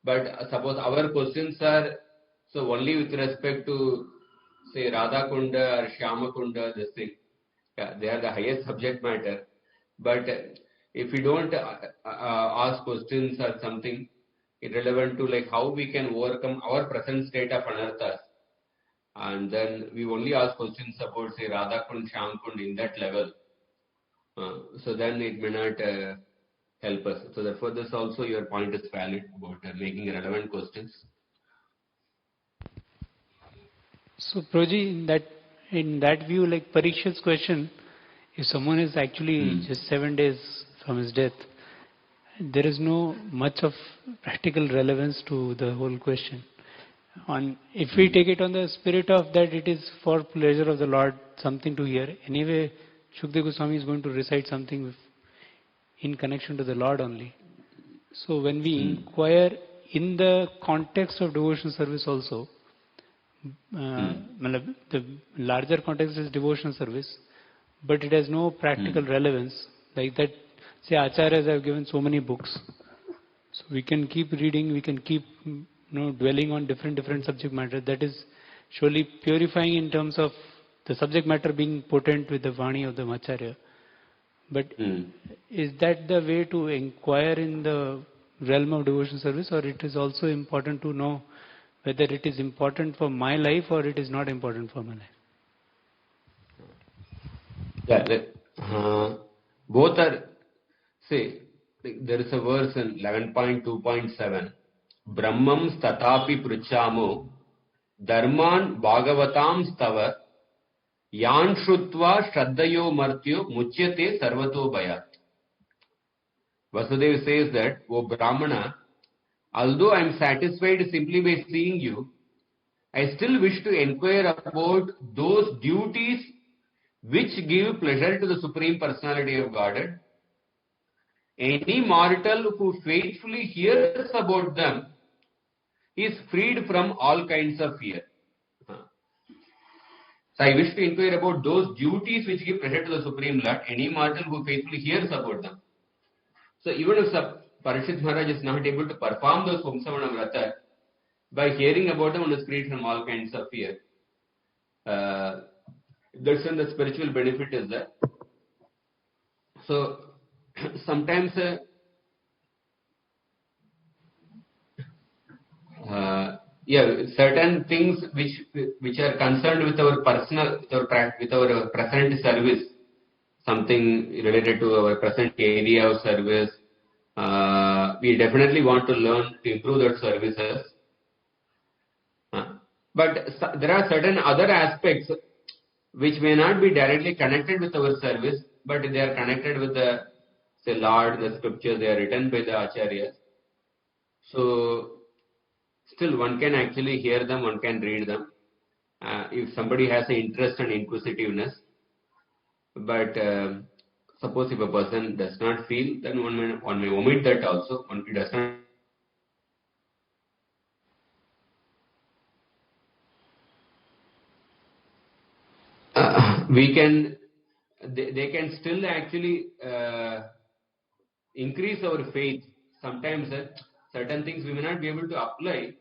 But suppose our questions are so only with respect to say Radha Kunda or Shyama Kunda, this thing. Yeah, they are the highest subject matter. But if we don't ask questions or something irrelevant to like how we can overcome our present state of anarthas, and then we only ask questions about say Radha Kund, Shyam Kund in that level, so then it may not help us. So therefore, this also your point is valid about making relevant questions. So Proji, in that view, like Parikshit's question, if someone is actually just 7 days from his death, there is no much of practical relevance to the whole question. If we take it on the spirit of that it is for pleasure of the Lord, something to hear. Anyway, Shukdev Goswami is going to recite something in connection to the Lord only. So when we inquire in the context of devotional service also, the larger context is devotional service, but it has no practical relevance. Like that, say Acharyas have given so many books. So we can keep reading, we can keep dwelling on different subject matter. That is surely purifying in terms of the subject matter being potent with the Vani of the Acharya. But is that the way to inquire in the realm of devotional service, or it is also important to know whether it is important for my life or it is not important for my life? Yeah, both are, say, there is a verse in 11.2.7, Brahmam statapi pruchamo dharman bhagavatam stava yan shrutva shraddayo martyo muchyate sarvato bhayat. Vasudeva says that, O Brahmana, although I am satisfied simply by seeing you, I still wish to inquire about those duties which give pleasure to the Supreme Personality of Godhead. Any mortal who faithfully hears about them is freed from all kinds of fear. So I wish to inquire about those duties which give pleasure to the Supreme Lord. Any mortal who faithfully hears about them. So even if Parikshit Maharaj is not able to perform those Vamsavana Vrata, by hearing about them, one is freed from all kinds of fear. That's when the spiritual benefit is there. So sometimes certain things which are concerned with our personal, with our present service, something related to our present area of service, we definitely want to learn to improve that services. But there are certain other aspects which may not be directly connected with our service, but they are connected with the, say, Lord, the scriptures, they are written by the Acharyas. So, still one can actually hear them, one can read them, if somebody has an interest and inquisitiveness. But suppose if a person does not feel, then one may omit that also. One does not. They can still actually increase our faith. Sometimes certain things we may not be able to apply,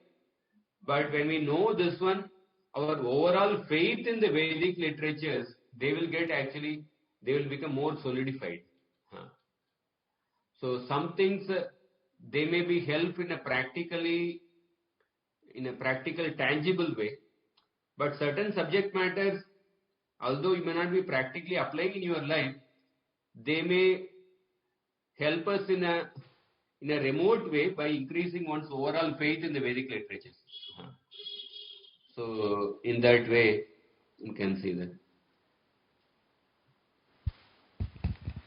but when we know this one, our overall faith in the Vedic literatures, they will become more solidified. So some things they may be help in a practically in a practical, tangible way. But certain subject matters, although you may not be practically applying in your life, they may help us in a remote way by increasing one's overall faith in the Vedic literatures. So in that way, you can see that.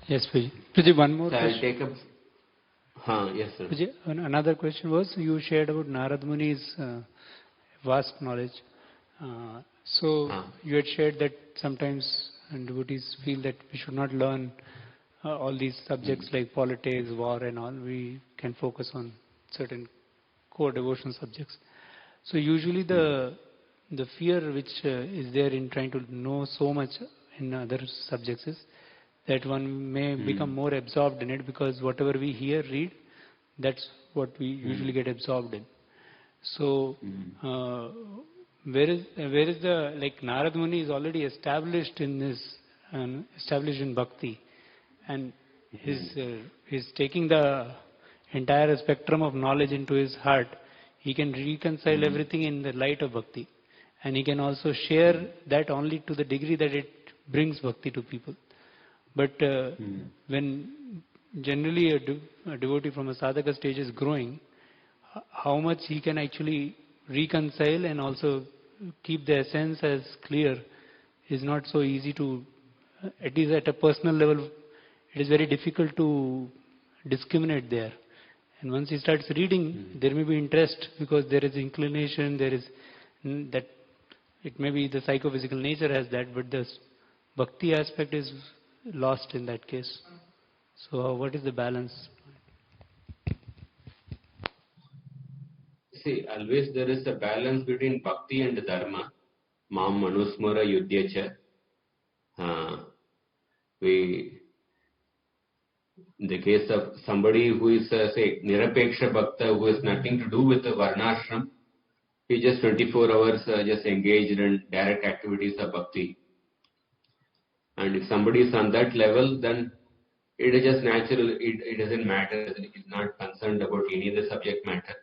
Yes, Puji. Puji, one more So question. I'll take up. Yes, sir. Puji, another question was, you shared about Narad Muni's vast knowledge. You had shared that sometimes devotees feel that we should not learn all these subjects like politics, war and all. We can focus on certain core devotional subjects. So usually the fear which is there in trying to know so much in other subjects is that one may become more absorbed in it, because whatever we hear, read, that's what we usually get absorbed in. So where is the, like, Narad Muni is already established in this, established in bhakti, and he's taking the entire spectrum of knowledge into his heart. He can reconcile everything in the light of bhakti, and he can also share that only to the degree that it brings bhakti to people. But when generally a devotee from a sadhaka stage is growing, how much he can actually reconcile and also keep the essence as clear is not so easy to, at least at a personal level, it is very difficult to discriminate there. And once he starts reading, there may be interest, because there is inclination, there is that, it may be the psychophysical nature has that, but the bhakti aspect is lost in that case. So what is the balance? See, always there is a balance between bhakti and dharma. Mam manusmara yudhyacha. In the case of somebody who is, say, Nirapeksha Bhakta, who has nothing to do with the Varnashram, he just 24 hours just engaged in direct activities of bhakti. And if somebody is on that level, then it is just natural, it doesn't matter, he is not concerned about any of the subject matter.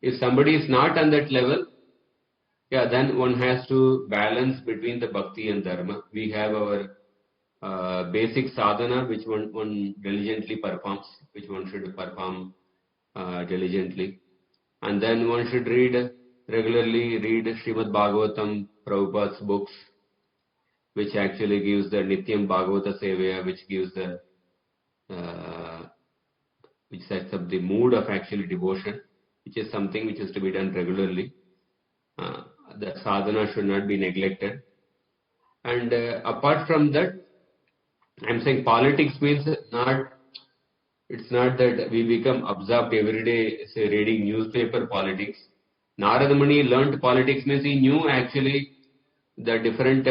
If somebody is not on that level, then one has to balance between the bhakti and dharma. We have our basic sadhana, which one diligently performs, which one should perform diligently. And then one should regularly read Srimad Bhagavatam, Prabhupada's books, which actually gives the Nityam Bhagavata Sevaya, which gives the, which sets up the mood of actually devotion, which is something which is to be done regularly. The sadhana should not be neglected. And apart from that, I'm saying politics means it's not that we become absorbed every day, say, reading newspaper politics. Narada Muni learned politics means he knew actually the different,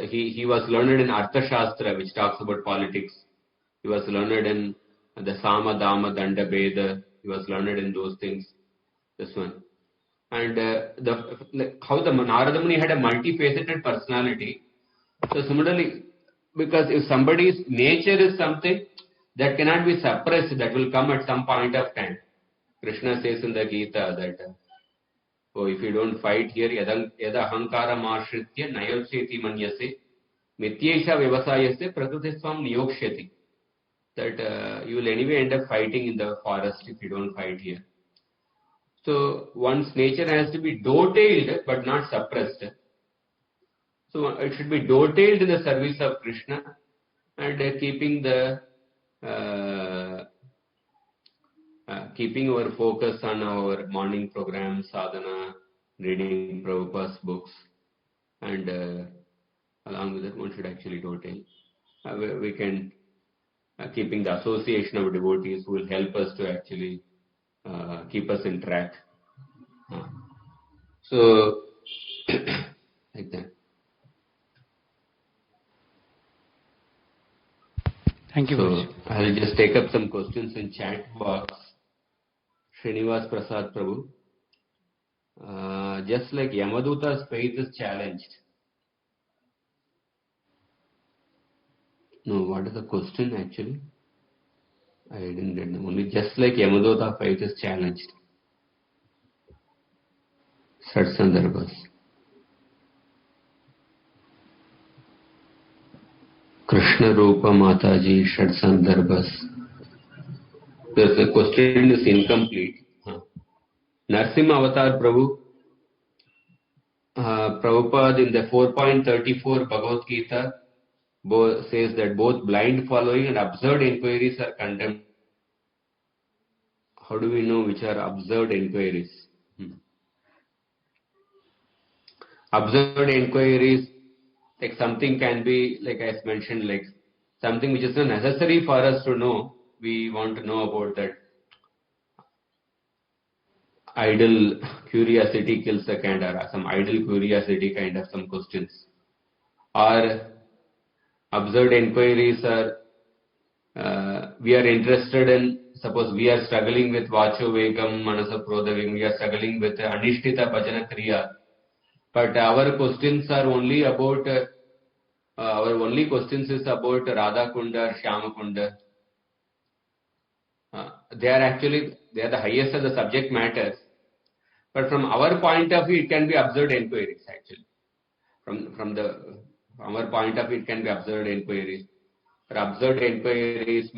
he was learned in Artha Shastra, which talks about politics. He was learned in the Sama, Dama, Danda, Veda. He was learned in those things. This one. And how the Narada Muni had a multifaceted personality. So similarly, because if somebody's nature is something that cannot be suppressed, that will come at some point of time. Krishna says in the Gita that, if you don't fight here, yada ahankara marshritya nayalseti manyase mityesha vyavasayase prakritisvam niyokshyati. That you will anyway end up fighting in the forest if you don't fight here. So one's nature has to be dovetailed but not suppressed. So it should be dovetailed in the service of Krishna and keeping our focus on our morning program, sadhana, reading Prabhupada's books, and along with that one should actually dovetail. We can keeping the association of devotees who will help us to actually keep us in track. So like that. Thank you. So I'll just take up some questions in chat box. Srinivas Prasad Prabhu. Just like Yamaduta's faith is challenged. No, what is the question actually? I didn't get them. Only just like Yamaduta's faith is challenged. षat Sandarbhas. Krishna Rupa Mataji षat Sandarbhas. The question is incomplete. Narsimha Avatar Prabhu, Prabhupada in the 4.34 Bhagavad Gita says that both blind following and absurd inquiries are condemned. How do we know which are absurd inquiries? Absurd inquiries, like something can be, like I mentioned, like something which is not necessary for us to know. We want to know about that. Idle curiosity kills a candor, some idle curiosity kind of some questions. Or absurd inquiries are, we are interested in, suppose we are struggling with Vacho Vegam, Manasa Prodavim, we are struggling with Anishtita Bhajana Kriya, but our questions are only about, our only questions is about Radha Kunda, Shyama Kunda. They are the highest of the subject matters. But from our point of view, it can be absurd inquiries actually. From our point of view, it can be absurd inquiries. But absurd inquiries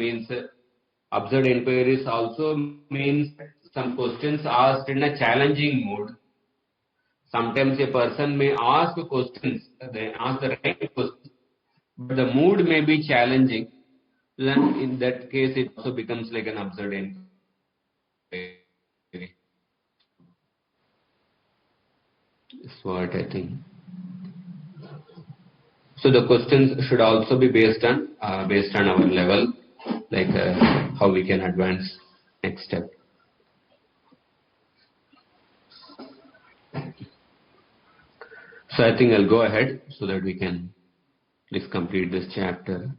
also means some questions asked in a challenging mood. Sometimes a person may ask questions, they ask the right questions, but the mood may be challenging. Then in that case, it also becomes like an absurd inquiry. That's what I think. So the questions should also be based on our level, like how we can advance next step. So I think I'll go ahead so that we can please complete this chapter.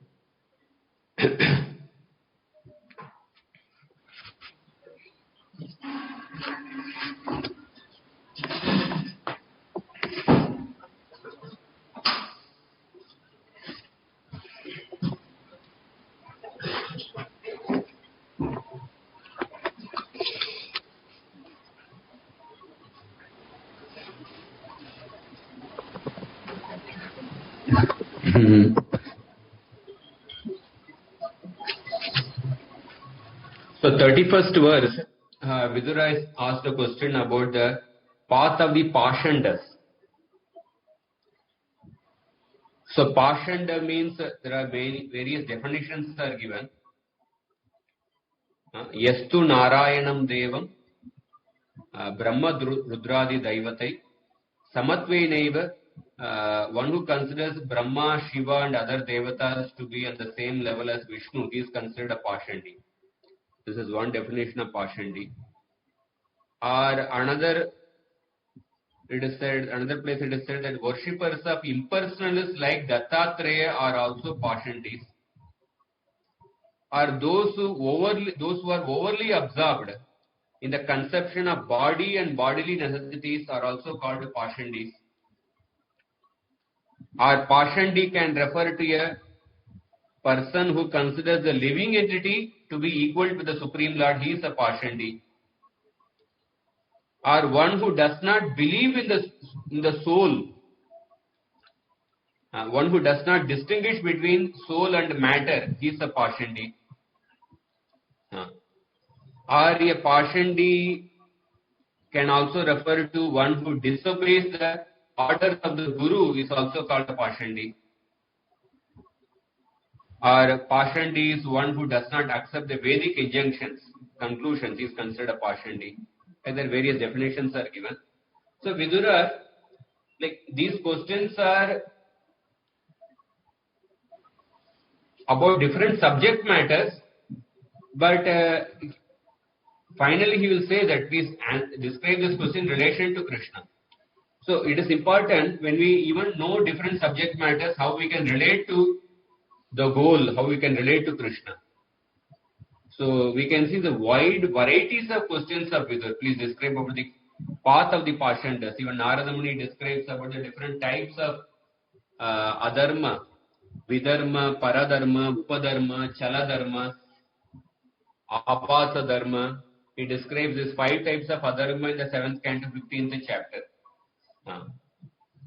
So 31st verse, Vidura asked a question about the path of the Pashandas. So Pashanda means there are various definitions are given. Yastu Narayanam Devam Brahma Rudradi Daivatai Samatve Naiva, one who considers Brahma, Shiva and other devatas to be at the same level as Vishnu, he is considered a Pashandi. This is one definition of Pashandi. Or another place it is said that worshippers of impersonalists like Dattatreya are also Pashandis. Or those who are overly absorbed in the conception of body and bodily necessities are also called Pashandis. Or Pashandi can refer to a person who considers the living entity to be equal to the Supreme Lord, he is a Pashandi. Or one who does not believe in the soul, one who does not distinguish between soul and matter, he is a Pashandi. Or a Pashandi can also refer to one who disobeys the orders of the Guru, is also called a Pashandi. Or Pashandi is one who does not accept the Vedic injunctions, conclusions, is considered a Pashandi. And then various definitions are given. So Vidura, like these questions are about different subject matters, but finally he will say that please describe this question in relation to Krishna. So it is important when we even know different subject matters, how we can relate to the goal, how we can relate to Krishna. So we can see the wide varieties of questions of Vidura. Please describe about the path of the Pashandas. Even Narada Muni describes about the different types of adharma, vidharma, paradharma, upadharma, chaladharma, apasa dharma. He describes these 5 types of adharma in the 7th canto, 15th chapter.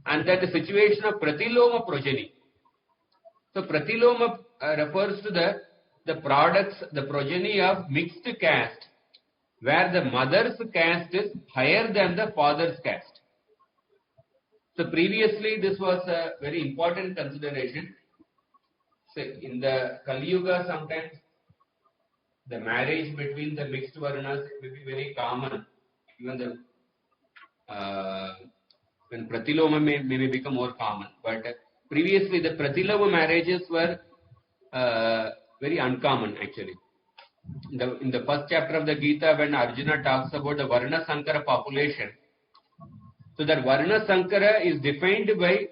And then the situation of pratiloma progeny. So pratiloma refers to the products, the progeny of mixed caste, where the mother's caste is higher than the father's caste. So previously this was a very important consideration. So in the Kali Yuga, sometimes the marriage between the mixed varnas may be very common. Even the when pratiloma may become more common, but previously the pratiloma marriages were very uncommon actually. In the first chapter of the Gita, when Arjuna talks about the Varna Sankara population, so that Varna Sankara is defined by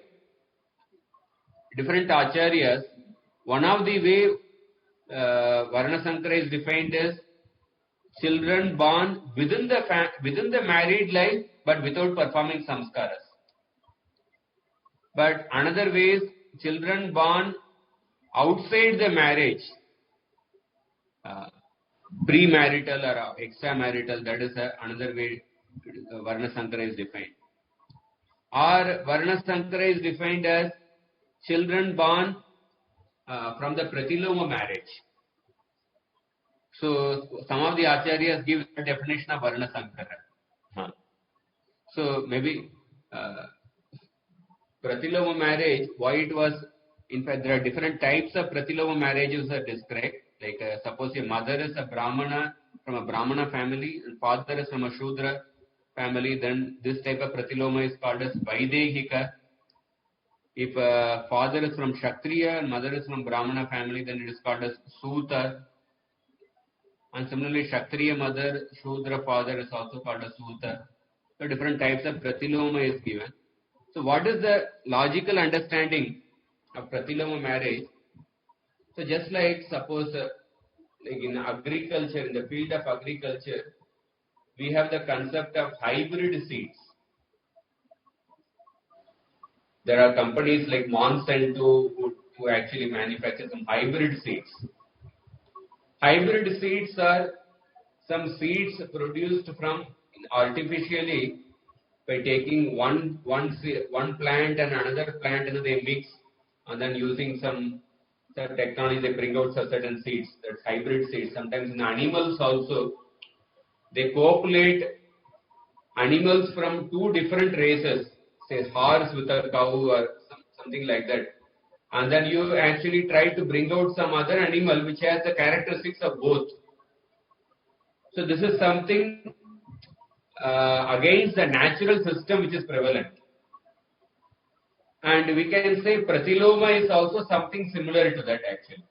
different acharyas. One of the way Varna Sankara is defined as children born within the married life but without performing samskaras. But another way is children born outside the marriage, premarital or extramarital, that is another way Varna Sankara is defined. Or Varna Sankara is defined as children born from the Pratiloma marriage. So some of the acharyas give a definition of Varna Sankara. So maybe Pratiloma marriage, why it was, in fact there are different types of Pratiloma marriages are described. Like suppose a mother is a Brahmana, from a Brahmana family, and father is from a Shudra family, then this type of Pratiloma is called as Vaidehika. If father is from Kshatriya and mother is from Brahmana family, then it is called as Suta. And similarly, Kshatriya mother, Shudra father is also called as Suta. So different types of Pratiloma is given. So what is the logical understanding of Pratiloma marriage? So just like suppose like in agriculture, in the field of agriculture, we have the concept of hybrid seeds. There are companies like Monsanto who actually manufacture some hybrid seeds. Hybrid seeds are some seeds produced from artificially by taking one plant and another plant, and they mix, and then using some technology they bring out certain seeds. That's hybrid seeds. Sometimes in animals also they copulate animals from two different races, say horse with a cow or something like that, and then you actually try to bring out some other animal which has the characteristics of both. So this is something against the natural system which is prevalent. And we can say Pratiloma is also something similar to that actually.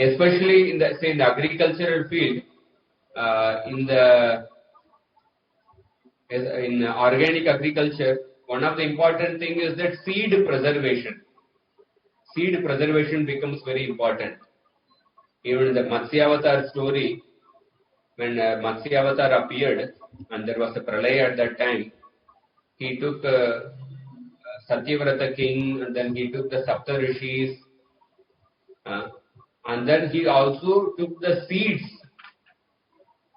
Especially in the agricultural field, in organic agriculture, one of the important thing is that seed preservation. Seed preservation becomes very important. Even in the Matsyavatar story, when Matsyavatar appeared and there was a pralaya at that time, he took Satyavrata king, and then he took the Sapta Rishis, and then he also took the seeds.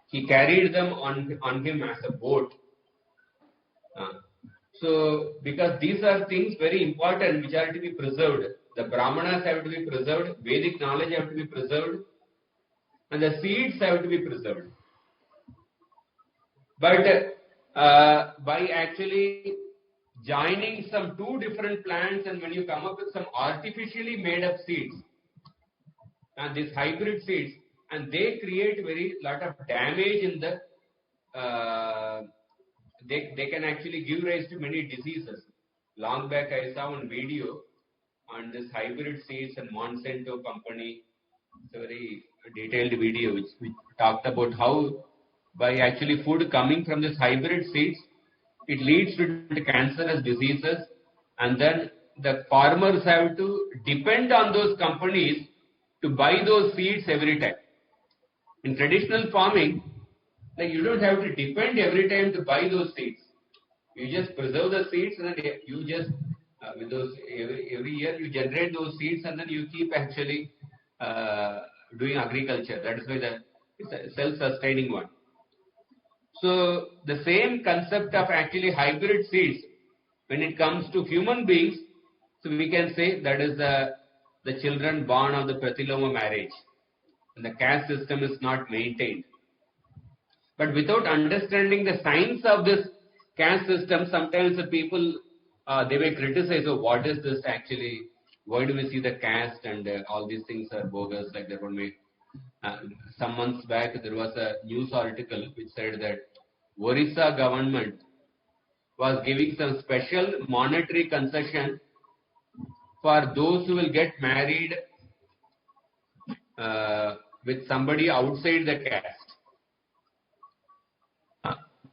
He carried them on him as a boat. So, because these are things very important which are to be preserved. The Brahmanas have to be preserved, Vedic knowledge have to be preserved, and the seeds have to be preserved. But by actually joining some two different plants, and when you come up with some artificially made up seeds, and these hybrid seeds, and they create very lot of damage in the they can actually give rise to many diseases. Long back I saw one video on this hybrid seeds and Monsanto company. It's a very detailed video which talked about how by actually food coming from this hybrid seeds, it leads to cancerous diseases, and then the farmers have to depend on those companies to buy those seeds every time. In traditional farming, like you don't have to depend every time to buy those seeds. You just preserve the seeds, and then you just with those every year you generate those seeds, and then you keep actually doing agriculture. That is why it's a self-sustaining one. So the same concept of actually hybrid seeds, when it comes to human beings, so we can say that is the children born of the Pratiloma marriage. And the caste system is not maintained. But without understanding the science of this caste system, sometimes the people, they may criticize, oh, what is this actually? Why do we see the caste and all these things are bogus, like there were some months back, there was a news article which said that Orissa government was giving some special monetary concession for those who will get married with somebody outside the caste,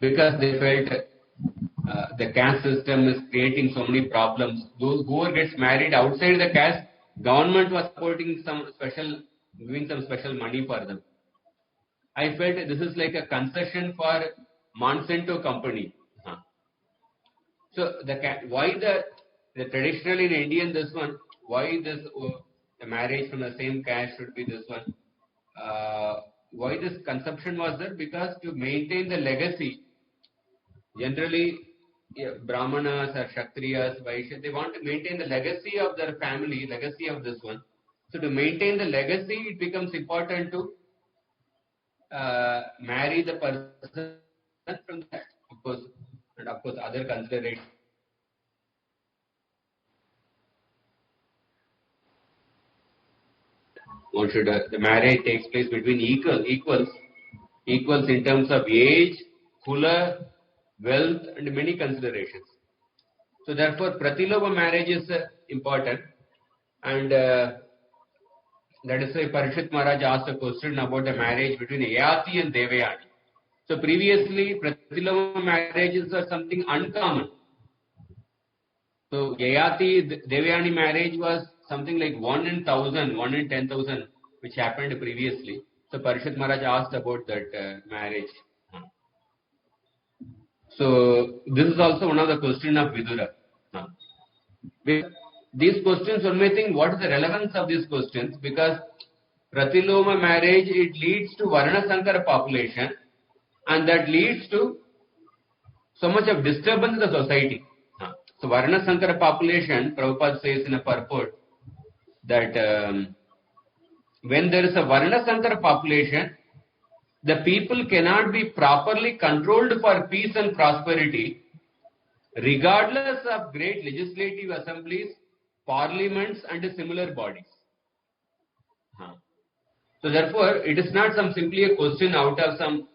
because they felt the caste system is creating so many problems. Whoever gets married outside the caste, government was supporting giving some special money for them. I felt this is like a concession for Monsanto company. So why the traditionally in Indian this one, why this the marriage from the same caste should be this one? Why this conception was there? Because to maintain the legacy, generally Brahmanas or Kshatriyas, Vaishyas, they want to maintain the legacy of their family, legacy of this one. So to maintain the legacy, it becomes important to marry the person from that, of course, and of course other considerations. Or should the marriage takes place between equals in terms of age, kula, wealth, and many considerations. So therefore, Pratilova marriage is important, and that is why Parishit Maharaj asked a question about the marriage between Yayati and Devayani. So previously, Pratilova marriages are something uncommon. So Yayati Devayani marriage was something like 1 in 1,000, 1 in 10,000, which happened previously. So Parishit Maharaj asked about that marriage. So this is also one of the questions of Vidura. These questions, one may think, what is the relevance of these questions? Because Pratiloma marriage, it leads to Varna Sankara population, and that leads to so much of disturbance in the society. So Varna Sankara population, Prabhupada says in a purport that when there is a Varna Sankara population, the people cannot be properly controlled for peace and prosperity, regardless of great legislative assemblies, parliaments, and similar bodies. So therefore, it is not simply a question out of some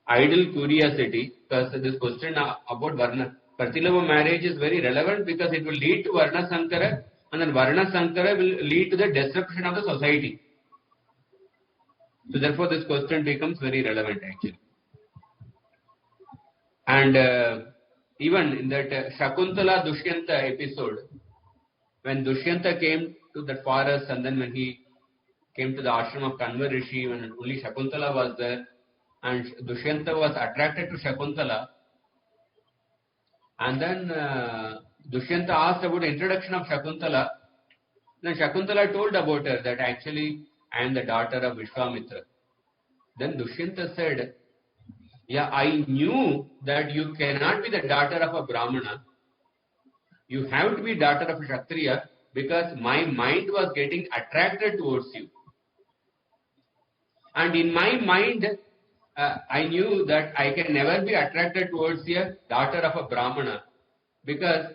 idle curiosity, because this question about Varna Pratiloma marriage is very relevant, because it will lead to Varna Sankara, and then Varna Sankara will lead to the destruction of the society. So therefore, this question becomes very relevant actually. And even in that Shakuntala Dushyanta episode, when Dushyanta came to the forest, and then when he came to the ashram of Kanva Rishi, when only Shakuntala was there, and Dushyanta was attracted to Shakuntala, and then Dushyanta asked about the introduction of Shakuntala. Then Shakuntala told about her that actually I am the daughter of Vishwamitra. Then Dushyanta said, yeah, I knew that you cannot be the daughter of a Brahmana. You have to be daughter of a Kshatriya, because my mind was getting attracted towards you. And in my mind, I knew that I can never be attracted towards a daughter of a Brahmana, because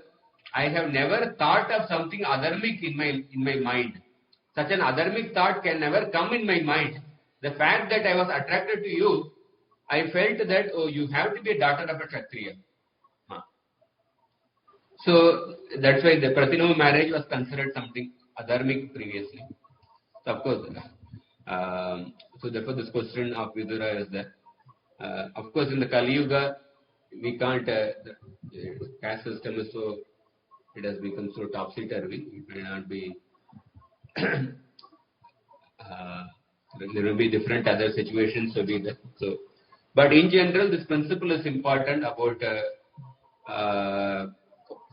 I have never thought of something adharmic in my mind. Such an adharmic thought can never come in my mind. The fact that I was attracted to you, I felt that, oh, you have to be a daughter of a Kshatriya. So that's why the Pratiloma marriage was considered something adharmic previously. So of course, so therefore this question of Vidura is there. Of course, in the Kali Yuga, we can't, the caste system is so, it has become so topsy-turvy, it may not be, there will be different other situations to be there. So, but in general, this principle is important about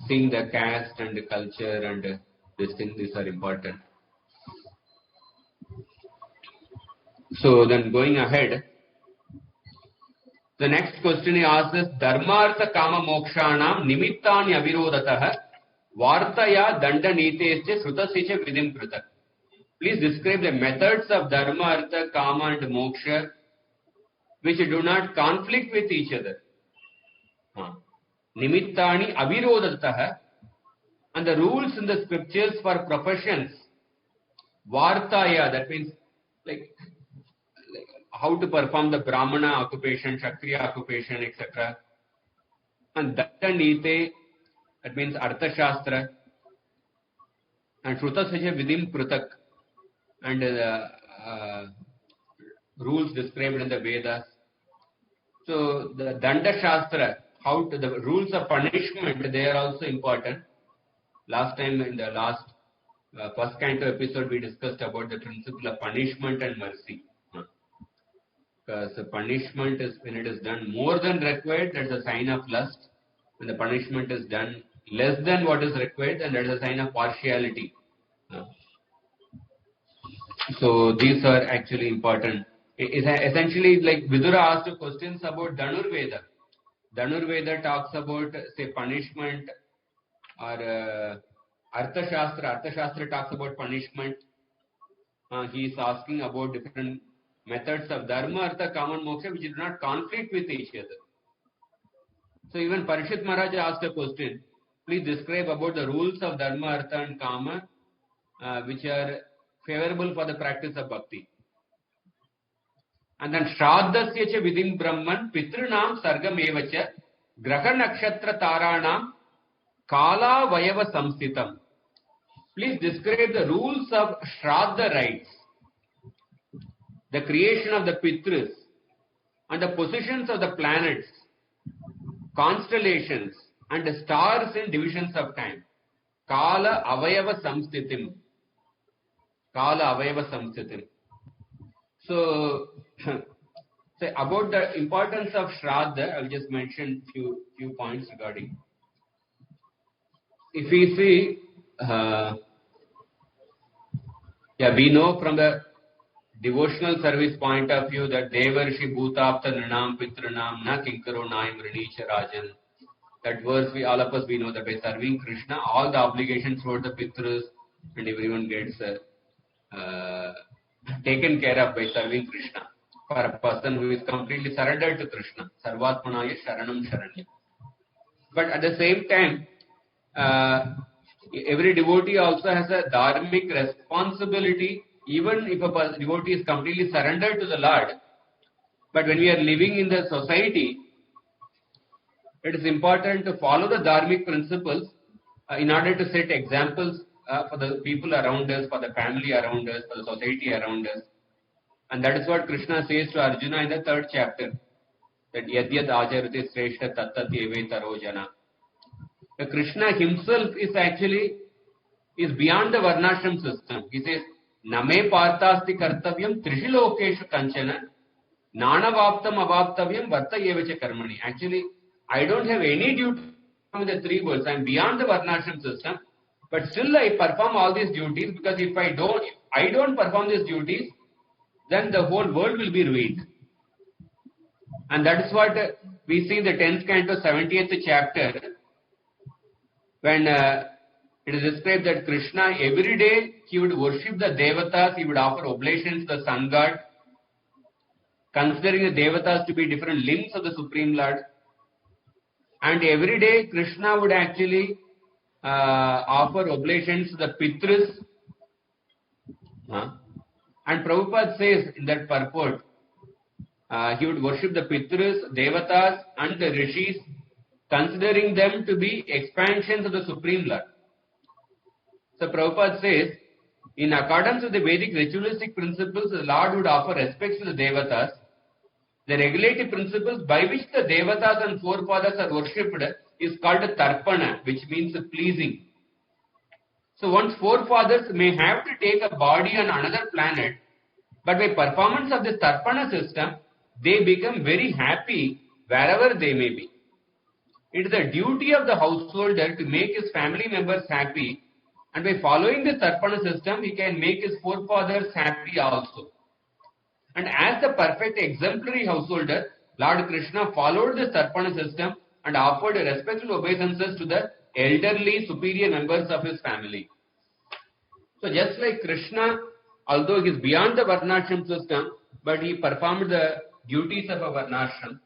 seeing the caste and the culture and these things, these are important. So then going ahead, The next question he asks is Dharmartha Kama Mokshanam Nimittani Avirodatah Vartaya Danda Nitescha Srutasya Vidim Kritak. Please describe the methods of Dharma, Artha, Kama and Moksha which do not conflict with each other. Nimittani Avirodatah, and the rules in the scriptures for professions. Vartaya, that means like how to perform the Brahmana occupation, Kshatriya occupation, etc. And Danda Nite, that means Artha Shastra, and Shrutasya Vidim Prutak, and rules described in the Vedas. So the Danda Shastra, how to, the rules of punishment, they are also important. Last time in the last first Canto episode, we discussed about the principle of punishment and mercy. Because the punishment is, when it is done more than required, that's a sign of lust. When the punishment is done less than what is required, then that is a sign of partiality. So these are actually important. Essentially, like Vidura asked questions about Dhanurveda. Dhanurveda talks about, say, punishment, or Arthashastra. Arthashastra talks about punishment. He is asking about different methods of Dharma, Artha, Kama and Moksha which do not conflict with each other. So even Parishit Maharaj asked a question. Please describe about the rules of Dharma, Artha and Kama which are favorable for the practice of bhakti. And then Shraddhasya cha Vidim Brahman Pitrinam Sargam Evacha Graha Nakshatra Taranam Kala Vayava Samsthitam. Please describe the rules of Shraddha rites, the creation of the Pitras, and the positions of the planets, constellations, and the stars in divisions of time. Kala Avayava Samsthitim. Kala Avayava Samsthitim. So, about the importance of Shraddha, I will just mention few points regarding. If we see, we know from the devotional service point of view that Devarshi Bhutapta Nrinam Pitranam Na Kinkaro Naim Rinicha Rajan. That verse, all of us, we know that by serving Krishna, all the obligations toward the Pitras and everyone gets taken care of by serving Krishna. For a person who is completely surrendered to Krishna. Sarvatmanaya Sharanam Sharanya. But at the same time, every devotee also has a dharmic responsibility, even if a devotee is completely surrendered to the Lord. But when we are living in the society, it is important to follow the dharmic principles in order to set examples for the people around us, for the family around us, for the society around us. And that is what Krishna says to Arjuna in the 3rd chapter, that Yadyad Acharati Sreshta Tattat Evetaro Jana. The Krishna himself is beyond the Varnashram system. He says, Name Partasti Kartavyam Trishilokeshu Kanchana Nanavaptam Avaptavyam Varta Yevacha Karmani. Actually, I don't have any duty from the 3 worlds. I am beyond the Varnashram system. But still I perform all these duties, because if I don't perform these duties, then the whole world will be ruined. And that is what we see in the 10th canto, 70th chapter, when it is described that Krishna every day he would worship the Devatas, he would offer oblations to the sun god, considering the Devatas to be different limbs of the Supreme Lord. And every day Krishna would actually offer oblations to the Pitras. And Prabhupada says in that purport, he would worship the Pitras, Devatas and the Rishis, considering them to be expansions of the Supreme Lord. So Prabhupada says, in accordance with the Vedic ritualistic principles, the Lord would offer respects to the Devatas. The regulative principles by which the Devatas and forefathers are worshipped is called Tarpana, which means pleasing. So one's forefathers may have to take a body on another planet, but by performance of this Tarpana system, they become very happy wherever they may be. It is the duty of the householder to make his family members happy, and by following this Tarpana system, he can make his forefathers happy also. And as the perfect exemplary householder, Lord Krishna followed the Tarpana system and offered respectful obeisances to the elderly superior members of his family. So just like Krishna, although he is beyond the Varnashram system, but he performed the duties of a Varnashram.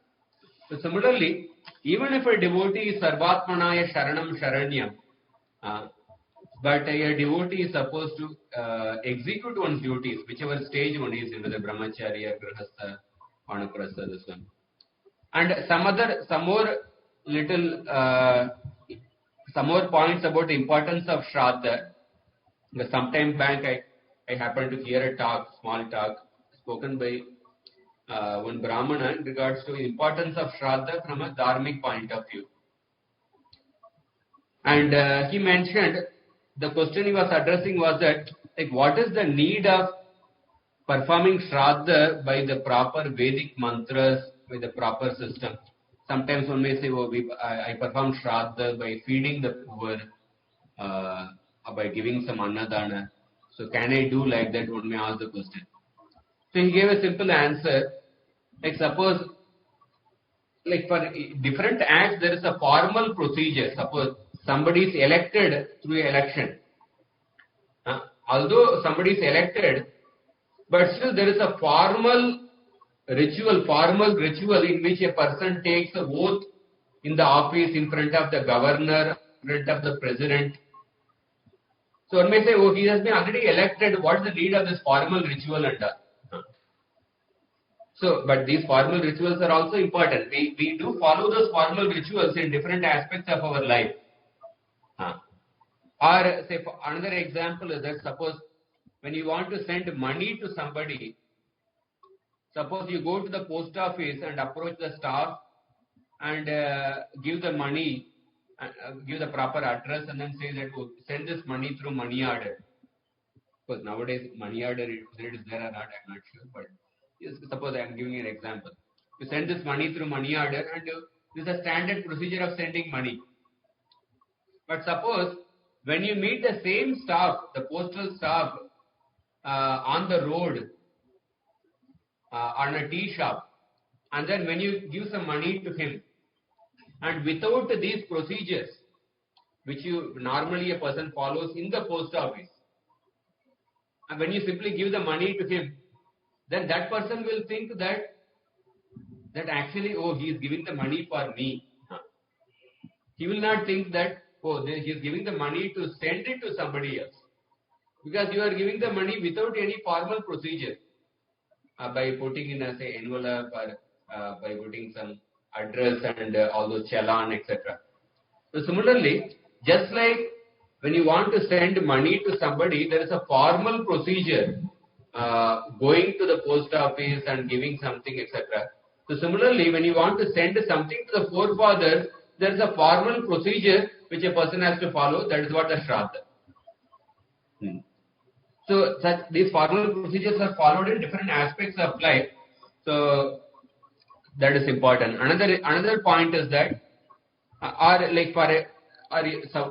So similarly, even if a devotee is Sarvatmanaya Sharanam Sharanyam, but a devotee is supposed to execute one's duties, whichever stage one is into the Brahmacharya, Grihastha, Vanaprastha, this one. And some more points about the importance of Shraddha. Some time back, I happened to hear a small talk, spoken by one Brahmana in regards to the importance of Shraddha from a dharmic point of view. And he mentioned, the question he was addressing was that, like, what is the need of performing Shraddha by the proper Vedic mantras, by the proper system? Sometimes one may say, I perform Shraddha by feeding the poor, by giving some annadana. So can I do like that? One may ask the question. So he gave a simple answer. Like suppose, like for different acts, there is a formal procedure. Suppose somebody is elected through election. Although somebody is elected, but still there is a formal ritual in which a person takes a oath in the office in front of the governor, in front of the president. So one may say, he has been already elected, what's the need of this formal ritual and all? So, but these formal rituals are also important. We do follow those formal rituals in different aspects of our life. Or say, for another example is that suppose when you want to send money to somebody, suppose you go to the post office and approach the staff and give the money, give the proper address and then say that send this money through money order. Because nowadays money order, whether it is there or not, I am not sure. But suppose I am giving you an example. You send this money through money order and this is a standard procedure of sending money. But suppose when you meet the same staff, the postal staff on the road, on a tea shop, and then when you give some money to him, and without these procedures, which you normally a person follows in the post office, and when you simply give the money to him, then that person will think that actually, he is giving the money for me. He will not think that, he is giving the money to send it to somebody else. Because you are giving the money without any formal procedure. By putting in a, say, envelope or by putting some address and all those challan, etc. So similarly, just like when you want to send money to somebody, there is a formal procedure going to the post office and giving something, etc. So similarly, when you want to send something to the forefathers, there is a formal procedure which a person has to follow. That is what the Shraddha. So these formal procedures are followed in different aspects of life. So that is important. Another point is that,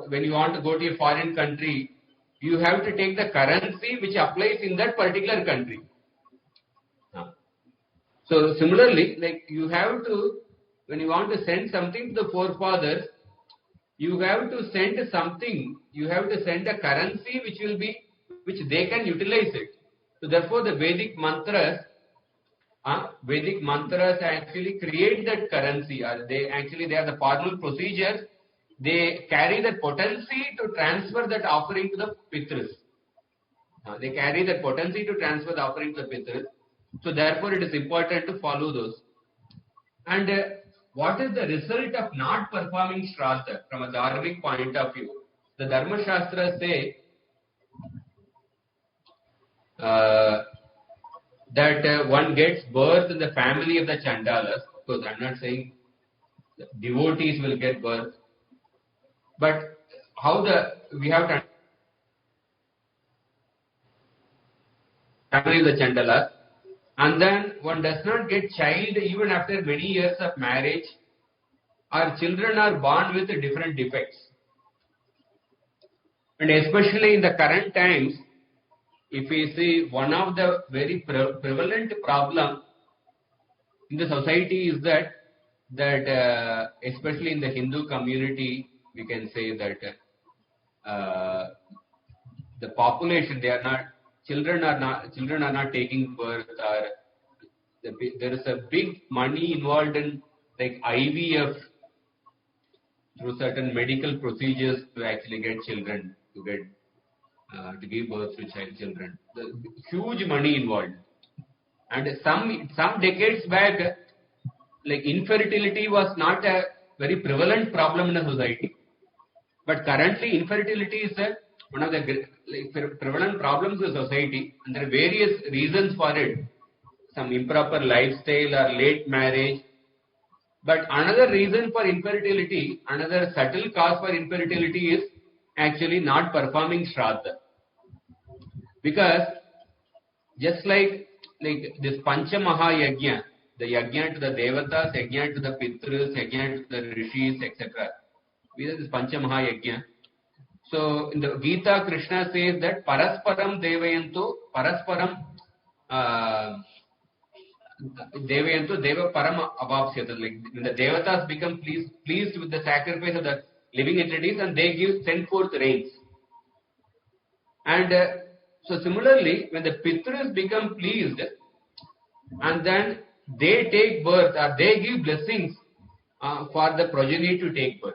when you want to go to a foreign country, you have to take the currency which applies in that particular country. So similarly, like you have to, when you want to send something to the forefathers, you have to send something. You have to send a currency which they can utilize it. So therefore, the Vedic mantras actually create that currency. They are the formal procedures. They carry the potency to transfer that offering to the Pitras. They carry the potency to transfer the offering to the Pitras. So therefore, it is important to follow those. And what is the result of not performing Shraddha from a dharmic point of view? The Dharma Shastras say that one gets birth in the family of the Chandalas. Of course, I am not saying devotees will get birth. But we have to family of the Chandalas. And then one does not get child even after many years of marriage. Our children are born with different defects. And especially in the current times, if we see one of the very prevalent problem in the society is that especially in the Hindu community, we can say that the population, children are not taking birth, or there is a big money involved in like IVF, through certain medical procedures to actually get children, to give birth to children. The huge money involved. And some decades back, like infertility was not a very prevalent problem in the society. But currently, infertility is one of the prevalent problems in society, and there are various reasons for it. Some improper lifestyle or late marriage. But another reason for infertility, another subtle cause for infertility is actually not performing Shraddha. Because just like this Pancha Maha Yajna, the Yajna to the Devatas, Yajna to the Pitrus, Yajna to the Rishis, etc. These are this Pancha Maha Yajna. So in the Gita, Krishna says that Parasparam Devayanto, Parasparam Devayanto Deva Param Abhapsyata. Like when the Devatas become pleased with the sacrifice of the living entities, and they send forth rains. And so similarly, when the Pitrus become pleased, and then they take birth, or they give blessings for the progeny to take birth.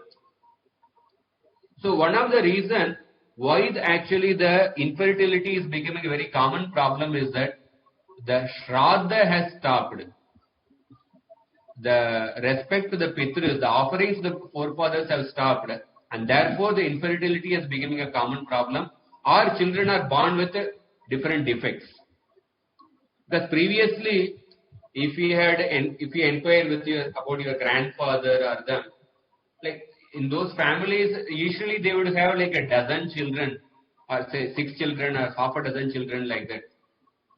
So one of the reasons why actually the infertility is becoming a very common problem is that the Shraddha has stopped. The respect to the Pitrus, the offerings to the forefathers have stopped, and therefore the infertility is becoming a common problem. Our children are born with different defects. Because previously, if you inquire about your grandfather or them, like in those families, usually they would have like a dozen children, or say 6 children, or half a dozen children, like that.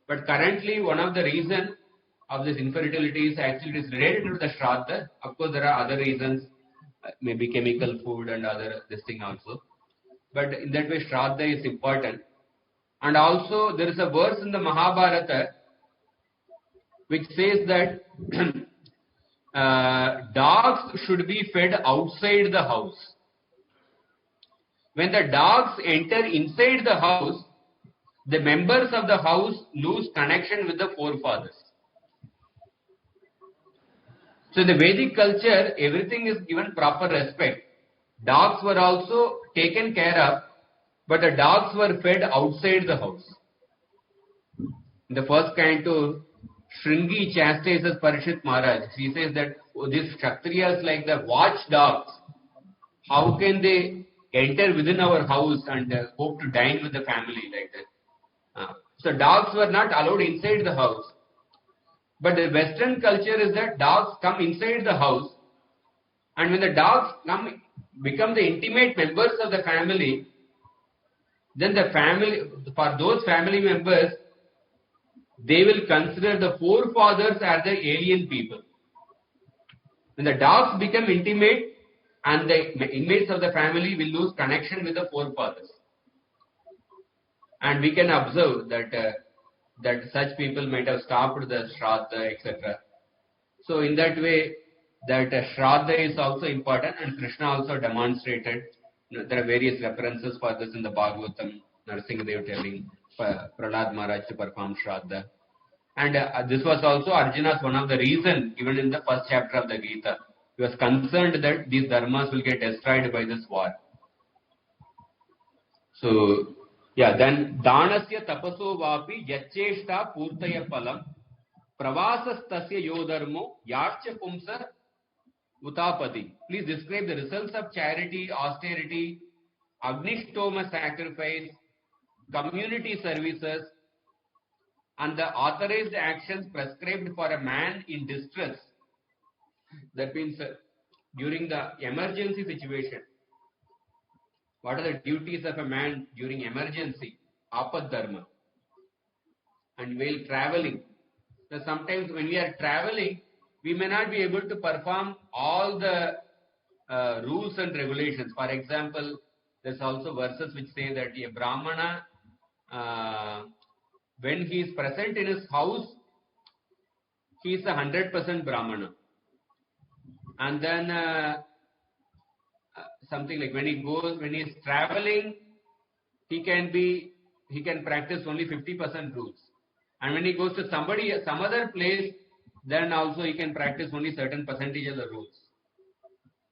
But currently, one of the reasons of this infertility is actually related to the Shraddha. Of course, there are other reasons, maybe chemical food and other this thing also. But in that way, Shraddha is important. And also, there is a verse in the Mahabharata which says that dogs should be fed outside the house. When the dogs enter inside the house, the members of the house lose connection with the forefathers. So in the Vedic culture, everything is given proper respect. Dogs were also taken care of, but the dogs were fed outside the house. In the first canto, Shringi chastises Parishit Maharaj. He says that these Kshatriyas, like the watchdogs, how can they enter within our house and hope to dine with the family like that? So dogs were not allowed inside the house. But the Western culture is that dogs come inside the house, and when the dogs become the intimate members of the family, then the family, for those family members, they will consider the forefathers as the alien people. When the dogs become intimate, and the inmates of the family will lose connection with the forefathers. And we can observe that such people might have stopped the Shraddha, etc. So in that way, that Shraddha is also important, and Krishna also demonstrated. There are various references for this in the Bhagavatam, Narasimhadev telling Prahlad Maharaj to perform Shraddha. And this was also Arjuna's one of the reasons given in the first chapter of the Gita. He was concerned that these dharmas will get destroyed by this war. So, yeah, then Danasya tapaso vapi yacheshta purtaya palam pravasastasya yodharmo yarcha pumsa utapati. Please describe the results of charity, austerity, agnishtoma sacrifice, community services, and the authorized actions prescribed for a man in distress. That means during the emergency situation. What are the duties of a man during emergency? Apad dharma. And while traveling. So sometimes when we are traveling, we may not be able to perform all the rules and regulations. For example, there's also verses which say that a Brahmana, when he is present in his house, he is 100% Brahmana. And then something like when he is traveling, he can practice only 50% rules. And when he goes to some other place, then also he can practice only certain percentage of the rules.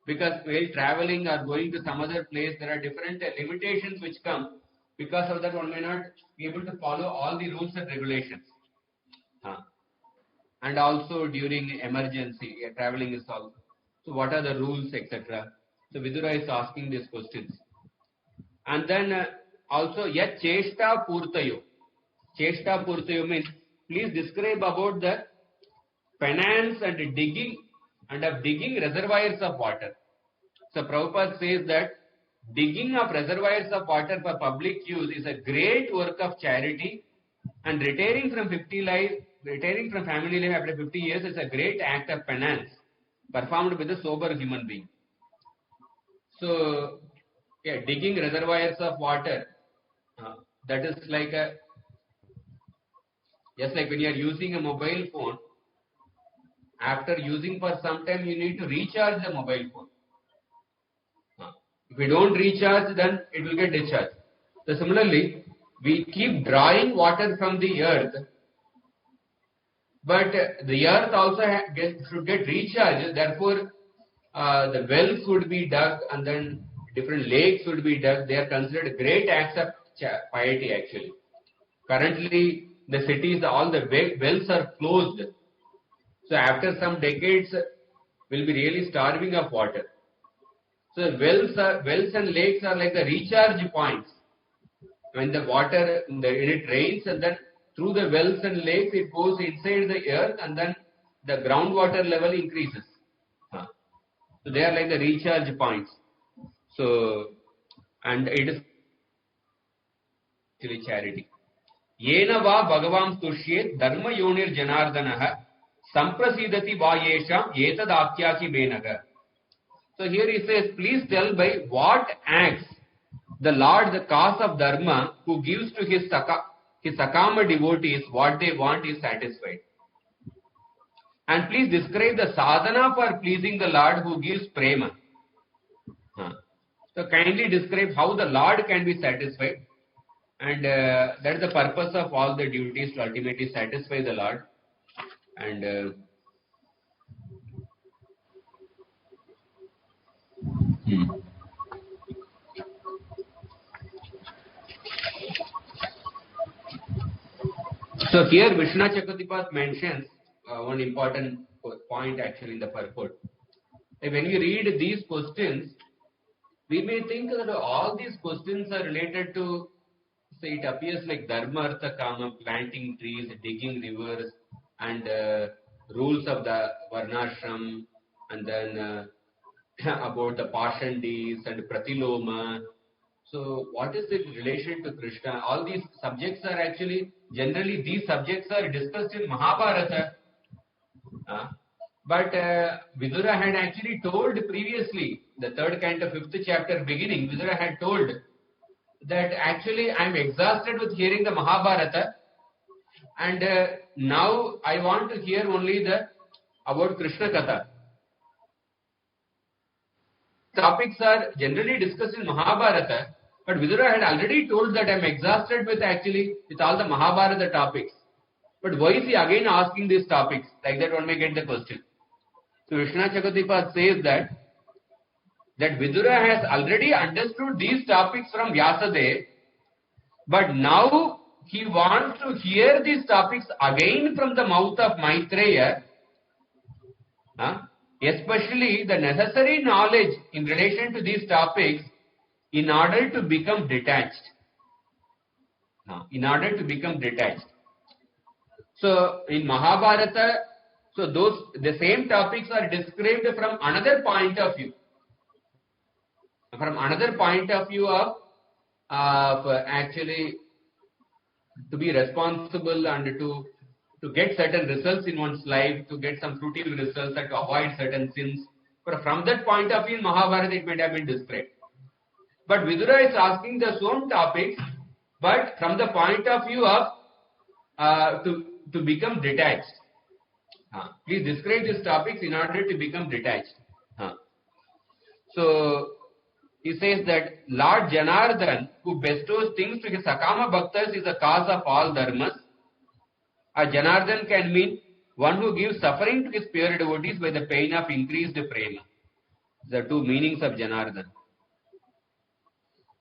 Because while traveling or going to some other place, there are different limitations which come. Because of that, one may not be able to follow all the rules and regulations. And also during emergency, traveling is also. So what are the rules, etc. So Vidura is asking these questions. And then also, yet cheshta purtayo. Cheshta purtayo means, please describe about the penance and digging reservoirs of water. So Prabhupada says that digging of reservoirs of water for public use is a great work of charity, and retiring from family life after 50 years is a great act of penance performed with a sober human being. So, digging reservoirs of water, that is like just like when you are using a mobile phone, after using for some time, you need to recharge the mobile phone. If we don't recharge, then it will get discharged. So similarly, we keep drawing water from the earth, but the earth also should get recharged. Therefore, the wells would be dug, and then different lakes would be dug. They are considered great acts of piety actually. Currently, the cities, all the wells are closed. So after some decades, we'll be really starving of water. So wells and lakes are like the recharge points. When the water, it rains, and then through the wells and lakes, it goes inside the earth, and then the groundwater level increases. So they are like the recharge points. So, and it is actually charity. Yena va bhagavam tushyet dharma yonir janardanaha samprasidati va yesham etad akyaki benaga. So here he says, please tell by what acts the Lord, the cause of dharma, who gives to his sakama devotees what they want, is satisfied. And please describe the sadhana for pleasing the Lord who gives prema. So kindly describe how the Lord can be satisfied. And that is the purpose of all the duties, to ultimately satisfy the Lord. And so here Vishnu Chakatipat mentions one important point actually in the purport. When you read these questions, we may think that all these questions are related to, say, it appears like Dharma, Artha, Kama, planting trees, digging rivers, and rules of the Varnashram, and then about the Pashandis and Pratiloma. So what is the relation to Krishna? All these subjects are actually, generally these subjects are discussed in Mahabharata. But Vidura had actually told previously, the 3rd canto, 5th chapter beginning, Vidura had told that actually I am exhausted with hearing the Mahabharata, and now I want to hear only about Krishna Katha. Topics are generally discussed in Mahabharata, but Vidura had already told that I am exhausted with all the Mahabharata topics. But why is he again asking these topics? Like that one may get the question. So Vishnu Chakatipat says that Vidura has already understood these topics from Vyasadeva, but now he wants to hear these topics again from the mouth of Maitreya, especially the necessary knowledge in relation to these topics in order to become detached. So in Mahabharata, the same topics are described from another point of view. From another point of view of actually to be responsible and to get certain results in one's life, to get some fruitful results and to avoid certain sins. But from that point of view in Mahabharata it might have been described. But Vidura is asking the same topics, but from the point of view of to become detached. Please describe these topics in order to become detached. So, he says that Lord Janardhan, who bestows things to his Sakama Bhaktas, is the cause of all dharmas. Janardhan can mean one who gives suffering to his pure devotees by the pain of increased prema. The two meanings of Janardhan.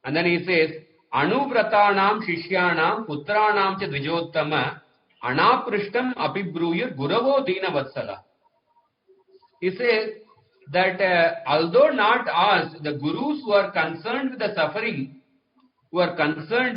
And then he says, Anubratanam Shishyanam Putranam cha Dvijottama Anaprishtam Apibruyur Guravo Dina Vatsala. He says that although not asked, the gurus who are concerned with the suffering, who are concerned